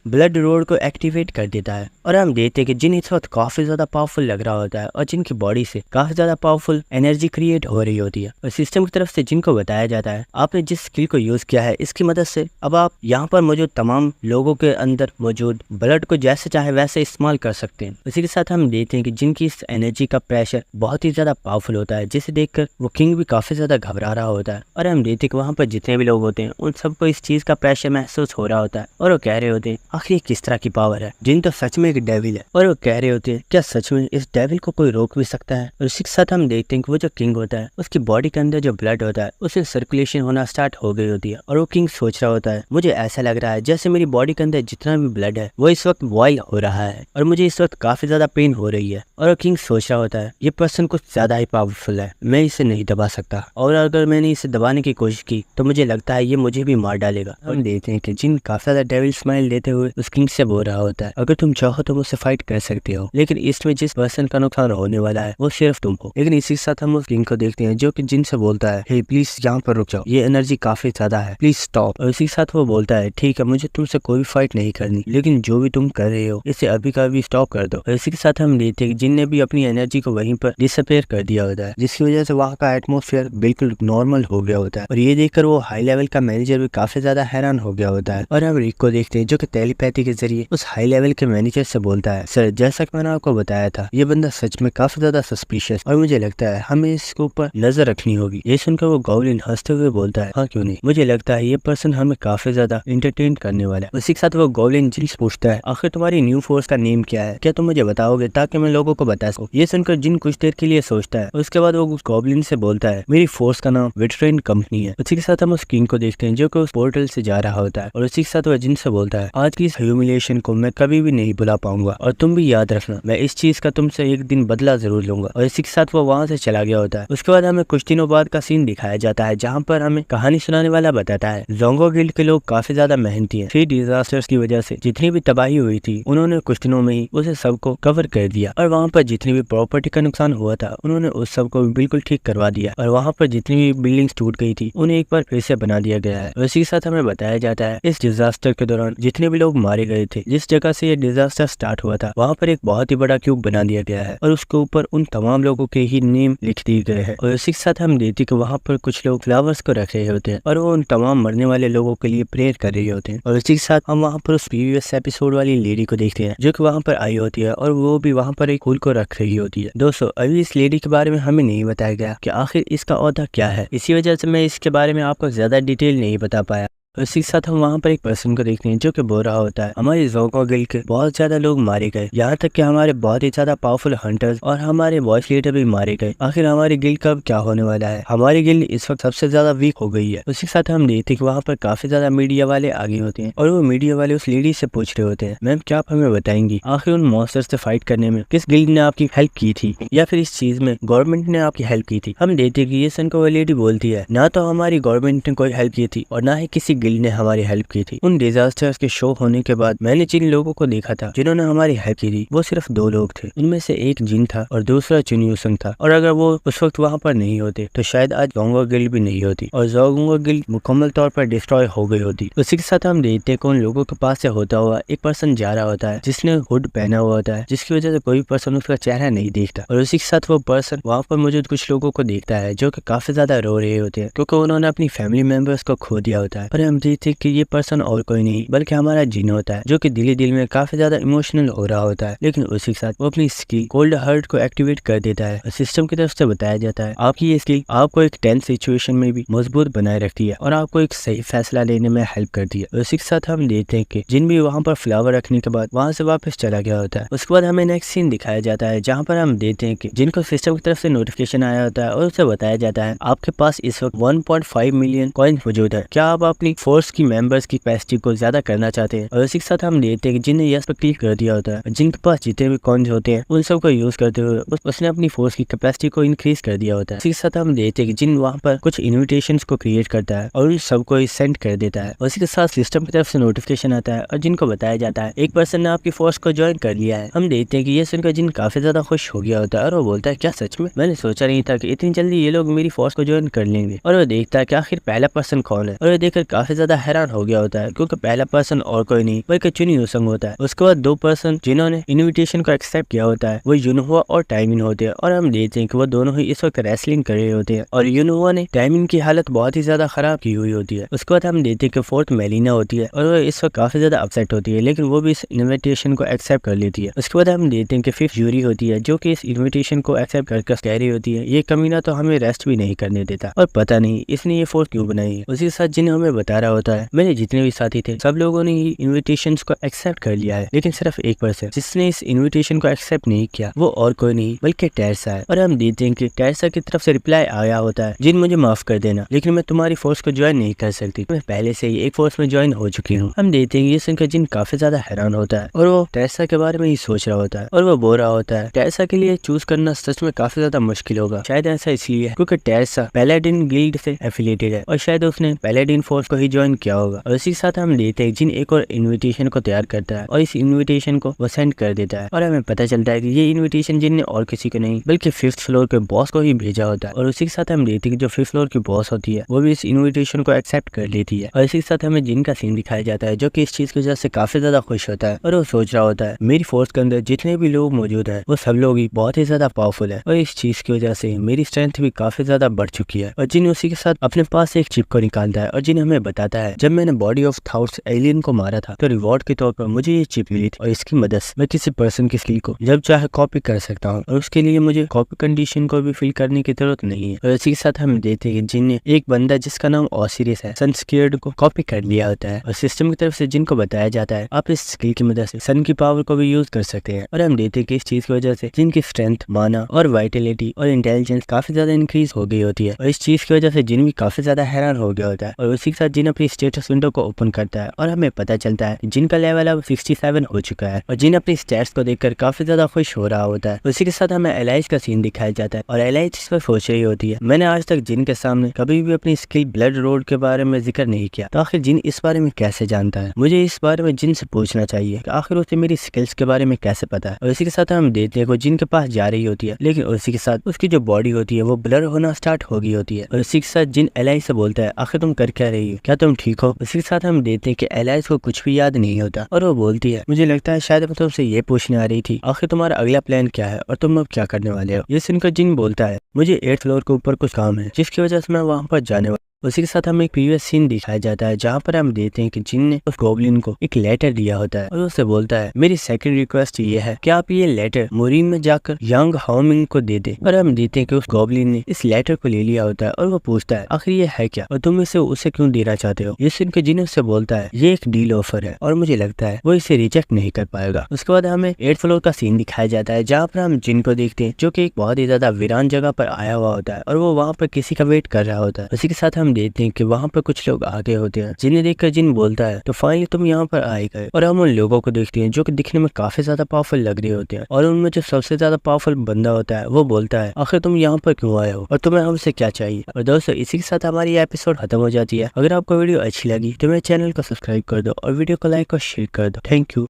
ब्लड रोड को एक्टिवेट कर देता है और हम देखते हैं कि जिन इस वक्त काफी ज्यादा पावरफुल लग रहा होता है और जिनकी बॉडी से काफी ज्यादा पावरफुल एनर्जी क्रिएट हो रही होती है। और सिस्टम की तरफ से जिनको बताया जाता है, आपने जिस स्किल को यूज किया है इसकी मदद से अब आप यहाँ पर मौजूद तमाम लोगों के अंदर मौजूद मौजूद ब्लड को जैसे चाहे वैसे इस्तेमाल कर सकते हैं। इसी के साथ हम देखते हैं कि जिनकी इस एनर्जी का प्रेशर बहुत ही ज्यादा पावरफुल होता है, जिसे देखकर वो किंग भी काफी ज्यादा घबरा रहा होता है। और हम देखते हैं कि वहाँ पर जितने भी लोग होते हैं उन सबको इस चीज का प्रेशर महसूस हो रहा होता है और वो कह रहे होते हैं आखिर ये किस तरह की पावर है, जिन तो सच में एक डेविल है। और वो कह रहे होते हैं क्या सच में इस डेविल को कोई रोक भी सकता है। और इसी के साथ हम देखते हैं कि वो जो किंग होता है उसकी बॉडी के अंदर जो ब्लड होता है उसे सर्कुलेशन होना स्टार्ट हो गई होती है। और वो किंग सोच रहा होता है मुझे ऐसा लग रहा है जैसे मेरी बॉडी के अंदर जितना भी ब्लड है वो इस वक्त बॉइल हो रहा है और मुझे इस वक्त काफी ज्यादा पेन हो रही है। और वो किंग सोच रहा होता है ये पर्सन कुछ ज्यादा ही पावरफुल है, मैं इसे नहीं दबा सकता, और अगर मैंने इसे दबाने की कोशिश की तो मुझे लगता है ये मुझे भी मार डालेगा। हम देखते हैं कि जिन काफी ज्यादा डेविल स्माइल देते हुए उस किंग से बोल रहा होता है अगर तुम चाहो तो मुझसे फाइट कर सकते हो, लेकिन इसमें जिस पर्सन का नुकसान होने वाला है वो सिर्फ तुम हो। लेकिन इसी के साथ हम उस किंग को देखते हैं जो कि जिन से बोलता है हे प्लीज यहाँ पर रुक जाओ, ये एनर्जी काफी ज्यादा है, प्लीज स्टॉप। और इसी के साथ वो बोलता है ठीक है मुझे तुमसे कोई फाइट नहीं करनी, लेकिन जो भी तुम कर रहे हो इसे अभी का अभी स्टॉप कर दो। और इसी के साथ हम देखते हैं जिन ने भी अपनी एनर्जी को वहीं पर डिसअपेयर कर दिया होता है, जिसकी वजह से वहाँ का एटमोस्फेयर बिल्कुल नॉर्मल हो गया होता है। और ये देखकर वो हाई लेवल का मैनेजर भी काफी ज्यादा हैरान हो गया होता है। और हम रिक को देखते हैं जो कि टेलीपैथी के जरिए उस हाई लेवल के मैनेजर से बोलता है सर जैसा कि मैंने आपको बताया था ये बंदा सच में काफी ज्यादा सस्पिशियस और मुझे लगता है हमें इसके ऊपर नजर रखनी होगी। ये सुनकर वो गॉब्लिन हंसते हुए बोलता है हाँ क्यों नहीं, मुझे लगता है ये पर्सन हमें काफी ज्यादा एंटरटेन करने वाला है। उसी के साथ वो गॉब्लिन जिन से पूछता है आखिर तुम्हारी न्यू फोर्स का नेम क्या है, क्या तुम मुझे बताओगे ताकि मैं लोगों को बता सकूं। ये सुनकर जिन कुछ देर के लिए सोचता है, उसके बाद वो उस गॉब्लिन से बोलता है मेरी फोर्स का नाम वेटरेन कंपनी है। उसी के साथ हम उस किंग को देखते हैं जो कि उस पोर्टल से जा रहा होता है। और उसी के साथ वह जिन से बोलता है आज की इस ह्यूमिलिएशन को मैं कभी भी नहीं भुला पाऊंगा और तुम भी याद रखना मैं इस चीज का तुमसे एक दिन बदला जरूर लूंगा। और इसी के साथ वो वहां से चला गया होता है। उसके बाद हमें कुछ दिनों बाद का सीन दिखाया जाता है जहाँ पर हमें कहानी सुनाने वाला बताता है जोंगो गिल्ड के लोग काफी ज्यादा मेहनती हैं। 3 डिजास्टर्स की वजह से जितनी भी तबाही हुई थी उन्होंने कुछ दिनों में ही उसे सबको कवर कर दिया और वहाँ पर जितनी भी प्रॉपर्टी का नुकसान हुआ था उन्होंने उस सबको बिल्कुल ठीक करवा दिया और वहाँ पर जितनी भी बिल्डिंग्स टूट गई थी उन्हें एक बार फिर से बना दिया गया है। इसी के साथ हमें बताया जाता है इस डिजास्टर के दौरान जितने भी लोग मारे गए थे, जिस जगह से ये डिजास्टर स्टार्ट हुआ था वहाँ पर एक बहुत ही बड़ा क्यूब बना दिया गया है और उसके ऊपर उन तमाम लोगों के ही नेम लिख दिए गए हैं। और इसी के साथ हम देखते कि वहाँ पर कुछ लोग फ्लावर्स को रख रहे होते हैं और वो उन तमाम मरने वाले लोगों के लिए प्रेयर कर रहे होते हैं। और इसी के साथ हम वहाँ पर उस प्रीवियस एपिसोड वाली लेडी को देखते हैं जो कि वहाँ पर आई होती है और वो भी वहाँ पर एक फूल को रख रही होती है। दोस्तों अभी इस लेडी के बारे में हमें नहीं बताया गया कि आखिर इसका ओहदा क्या है, इसी वजह से मैं इसके बारे में आपको ज्यादा डिटेल नहीं बता पाया। इसी के साथ हम वहाँ पर एक पर्सन को देखते हैं जो कि बोल रहा होता है हमारे जोंगो गिल्ड के बहुत ज्यादा लोग मारे गए, यहाँ तक कि हमारे बहुत ही ज्यादा पावरफुल हंटर्स और हमारे वॉइस लीडर भी मारे गए। आखिर हमारी गिल्ड का क्या होने वाला है, हमारी गिल्ड इस वक्त सबसे ज्यादा वीक हो गई है। उसी के साथ हम देखते हैं कि वहाँ पर काफी ज्यादा मीडिया वाले आगे होते हैं और वो मीडिया वाले उस लेडी से पूछ रहे होते हैं मैम क्या आप हमें बताएंगी आखिर उन मॉन्स्टर से फाइट करने में किस गिल्ड ने आपकी हेल्प की थी या फिर इस चीज में गवर्नमेंट ने आपकी हेल्प की थी। हम देखते हैं कि ये सुनकर वो लेडी बोलती है ना तो हमारी गवर्नमेंट ने कोई हेल्प की थी और ना ही किसी गिल्ड ने हमारी हेल्प की थी। उन डिजास्टर्स के शो होने के बाद मैंने जिन लोगों को देखा था जिन्होंने हमारी हेल्प की थी वो सिर्फ 2 लोग थे, उनमें से एक जिन था और दूसरा चुन्यूसंग था। और अगर वो उस वक्त वहाँ पर नहीं होते तो शायद आज जोंगो गिल्ड भी नहीं होती और जोंगो गिल्ड मुकम्मल तौर पर डिस्ट्रॉय हो गई होती। उसी के साथ हम देखते हैं कि उन लोगों के पास से होता हुआ एक पर्सन जा रहा होता है जिसने हुड पहना हुआ होता है, जिसकी वजह से कोई पर्सन उसका चेहरा नहीं देखता। और उसी के साथ वो पर्सन वहाँ पर मौजूद कुछ लोगों को देखता है जो कि काफी ज्यादा रो रहे होते हैं क्योंकि उन्होंने अपनी फैमिली मेंबर्स को खो दिया होता है। और हम देखते हैं कि ये पर्सन और कोई नहीं बल्कि हमारा जिन होता है जो कि दिल में काफी ज्यादा इमोशनल हो रहा होता है। लेकिन उसी के साथ वो अपनी स्किल कोल्ड हार्ट को एक्टिवेट कर देता है और सिस्टम की तरफ से बताया जाता है आपकी ये स्किल आपको एक टेंस सिचुएशन में भी मजबूत बनाए रखती है और आपको एक सही फैसला लेने में हेल्प करती है। उसी के साथ हम देखते हैं कि जिन भी वहाँ पर फ्लावर रखने के बाद वहाँ से वापस चला गया होता है। उसके बाद हमें नेक्स्ट सीन दिखाया जाता है जहाँ पर हम देखते हैं कि जिनको सिस्टम की तरफ से नोटिफिकेशन आया होता है और उसे बताया जाता है आपके पास इस वक्त 1.5 मिलियन कॉइन मौजूद है, क्या आप अपनी फोर्स की मेंबर्स की कैपेसिटी को ज्यादा करना चाहते हैं। और इसी के साथ हम देखते हैं कि जिन्हें यस पर क्लिक कर दिया होता है जिनके पास जितने भी कॉइन्स होते हैं उन सब को यूज करते हुए उसने अपनी फोर्स की कैपेसिटी को इंक्रीज कर दिया होता है। इसी के साथ हम देखते हैं कि जिन वहाँ पर कुछ इन्विटेशंस को क्रिएट करता है और उन सबको सेंड कर देता है। उसी के साथ सिस्टम की तरफ से नोटिफिकेशन आता है और जिनको बताया जाता है एक पर्सन ने आपकी फोर्स को ज्वाइन कर लिया है। हम देखते हैं कि ये सुनकर जिन काफी ज्यादा खुश हो गया होता है और वो बोलता है क्या सच में, मैंने सोचा नहीं था कि इतनी जल्दी ये लोग मेरी फोर्स को ज्वाइन कर लेंगे। और वो देखता है कि आखिर पहला पर्सन कौन है और वो देखकर काफी काफी ज्यादा हैरान हो गया होता है, क्योंकि पहला पर्सन और कोई नहीं बल्कि चुन यूसंग होता है। उसके बाद दो पर्सन जिन्होंने इन्विटेशन को एक्सेप्ट किया होता है वो यूनहुआ और टाइमिन होते हैं, और हम देखते हैं कि वो दोनों ही इस वक्त रेसलिंग कर रहे होते हैं और यूनहुआ ने टाइमिन की हालत बहुत ही ज्यादा खराब की हुई होती है। उसके बाद हम देखते हैं कि फोर्थ मेलिना होती है और वो इस वक्त काफी ज्यादा अपसेट होती है, लेकिन वो भी इस इन्विटेशन को एक्सेप्ट कर लेती है। उसके बाद हम देखते हैं कि फिफ्थ यूरी होती है, जो कि इस इन्विटेशन को एक्सेप्ट करके कह रही होती है ये कमीना तो हमें रेस्ट भी नहीं करने देता, और पता नहीं इसने ये फोर्स क्यों बनाई है। उसी के साथ जिन हमें बता रहा होता है मेरे जितने भी साथी थे सब लोगों ने ही इन्विटेशन को एक्सेप्ट कर लिया है, लेकिन सिर्फ एक पर्सन जिसने इस इन्विटेशन को एक्सेप्ट नहीं किया वो और कोई नहीं बल्कि टेरसा है। और हम देखते हैं कि टेरसा की तरफ से रिप्लाई आया होता है जिन मुझे माफ कर देना, लेकिन मैं तुम्हारी फोर्स को ज्वाइन नहीं कर सकती, मैं पहले से ही एक फोर्स में ज्वाइन हो चुकी हूँ। हम देखते हैं ये सुनकर जिन काफी ज्यादा हैरान होता है और वो टेरसा के बारे में ही सोच रहा होता है, और वो बोल रहा होता है टेरसा के लिए चूज करना सच में काफी ज्यादा मुश्किल होगा। शायद ऐसा इसलिए क्योंकि टेरसा पैलाडिन गिल्ड से एफिलिएटेड है और शायद उसने पैलाडिन फोर्स को ही ज्वाइन किया होगा। और इसी के साथ हम देखते हैं जिन एक और इन्विटेशन को तैयार करता है और इस इन्विटेशन को वो सेंड कर देता है, और हमें पता चलता है कि ये इन्विटेशन जिन ने और किसी को नहीं बल्कि फिफ्थ फ्लोर के बॉस को ही भेजा होता है। और उसी के साथ हम देखते हैं कि जो फिफ्थ फ्लोर की बॉस होती है वो भी इस इन्विटेशन को एक्सेप्ट कर लेती है। और इसी के साथ हमें जिन का सीन दिखाया जाता है जो कि इस चीज की वजह से काफी ज्यादा खुश होता है, और वो सोच रहा होता है मेरी फोर्स के अंदर जितने भी लोग मौजूद है वो सब लोग ही बहुत ही ज्यादा पावरफुल है, और इस चीज की वजह से मेरी स्ट्रेंथ भी काफी ज्यादा बढ़ चुकी है। और जिन उसी के साथ अपने पास एक चिप को निकालता है और जिन हमें बताता है जब मैंने बॉडी ऑफ थाउट्स एलियन को मारा था तो रिवॉर्ड के तौर पर मुझे ये चिप मिली थी, और इसकी मदद से मैं किसी पर्सन की स्किल को जब चाहे कॉपी कर सकता हूँ, और उसके लिए मुझे कॉपी कंडीशन को भी फिल करने की जरूरत नहीं है। और इसी के साथ हम देखते हैं कि जिन ने एक बंदा जिसका नाम ऑसिरिस है सन स्केयर्ड को कॉपी कर लिया होता है, और सिस्टम की तरफ से जिनको बताया जाता है आप इस स्किल की मदद से सन की पावर को भी यूज कर सकते हैं। और हम देखते हैं कि इस चीज की वजह से जिनकी स्ट्रेंथ, माना और वाइटलिटी और इंटेलिजेंस काफी ज्यादा इंक्रीज हो गई होती है, और इस चीज की वजह से जिन भी काफी ज्यादा हैरान हो गया होता है। और उसी के साथ जिन अपनी स्टेटस विंडो को ओपन करता है और हमें पता चलता है जिनका लेवल अब 67 हो चुका है, और जिन अपनी स्टैट्स को देखकर काफी ज्यादा खुश हो रहा होता है। उसी के साथ हमें एलाइज का सीन दिखाया जाता है, और एलाइज इस पर सोच रही होती है मैंने आज तक जिन के सामने कभी भी अपनी स्किल ब्लड रोड के बारे में जिक्र नहीं किया, तो आखिर जिन इस बारे में कैसे जानता है। मुझे इस बारे में जिन से पूछना चाहिए कि आखिर उसे मेरी स्किल्स के बारे में कैसे पता है। और इसी के साथ हम देखते हैं वो जिन के पास जा रही होती है, लेकिन उसी के साथ उसकी जो बॉडी होती है वो ब्लर होना स्टार्ट हो गई होती है। और इसी के साथ जिन एलाइज से बोलता है आखिर तुम कर क्या रही हो, क्या तुम ठीक हो। उसी के साथ हम देखते हैं कि एलाइज को कुछ भी याद नहीं होता, और वो बोलती है मुझे लगता है शायद मैं तुमसे ये पूछने आ रही थी आखिर तुम्हारा अगला प्लान क्या है और तुम अब क्या करने वाले हो। ये सुनकर जिन बोलता है मुझे 8th फ्लोर के ऊपर कुछ काम है जिसकी वजह से मैं वहां पर जाने वाला। उसी के साथ हमें एक प्रीवियस सीन दिखाया जाता है जहाँ पर हम देखते हैं कि जिन ने उस गॉब्लिन को एक लेटर दिया होता है, और उससे बोलता है मेरी सेकंड रिक्वेस्ट ये है कि आप ये लेटर मोरिन में जाकर यांग हाओमिंग को दे दे। और हम देखते हैं कि उस गॉब्लिन ने इस लेटर को ले लिया होता है, और वो पूछता है आखिर ये है क्या और तुम इसे उसे क्यों देना चाहते हो। ये सुनकर जिन उससे बोलता है ये एक डील ऑफर है और मुझे लगता है वो इसे रिजेक्ट नहीं कर पाएगा। उसके बाद हमें 8th फ्लोर का सीन दिखाया जाता है जहाँ पर हम जिन को देखते हैं जो कि एक बहुत ही ज्यादा वीरान जगह पर आया हुआ होता है, और वो वहाँ पर किसी का वेट कर रहा होता है। उसी के साथ हम देखते हैं कि वहाँ पर कुछ लोग आगे होते हैं जिन्हें देखकर जिन बोलता है तो फाइनली तुम यहाँ पर आए गए। और हम उन लोगों को देखते हैं जो कि दिखने में काफी ज्यादा पावरफुल लग रहे होते हैं, और उनमें जो सबसे ज्यादा पावरफुल बंदा होता है वो बोलता है आखिर तुम यहाँ पर क्यों आए हो और तुम्हें हमसे क्या चाहिए। और दोस्तों इसी के साथ हमारी एपिसोड खत्म हो जाती है। अगर आपको वीडियो अच्छी लगी तो मेरे चैनल को सब्सक्राइब कर दो और वीडियो को लाइक और शेयर कर दो। Thank you.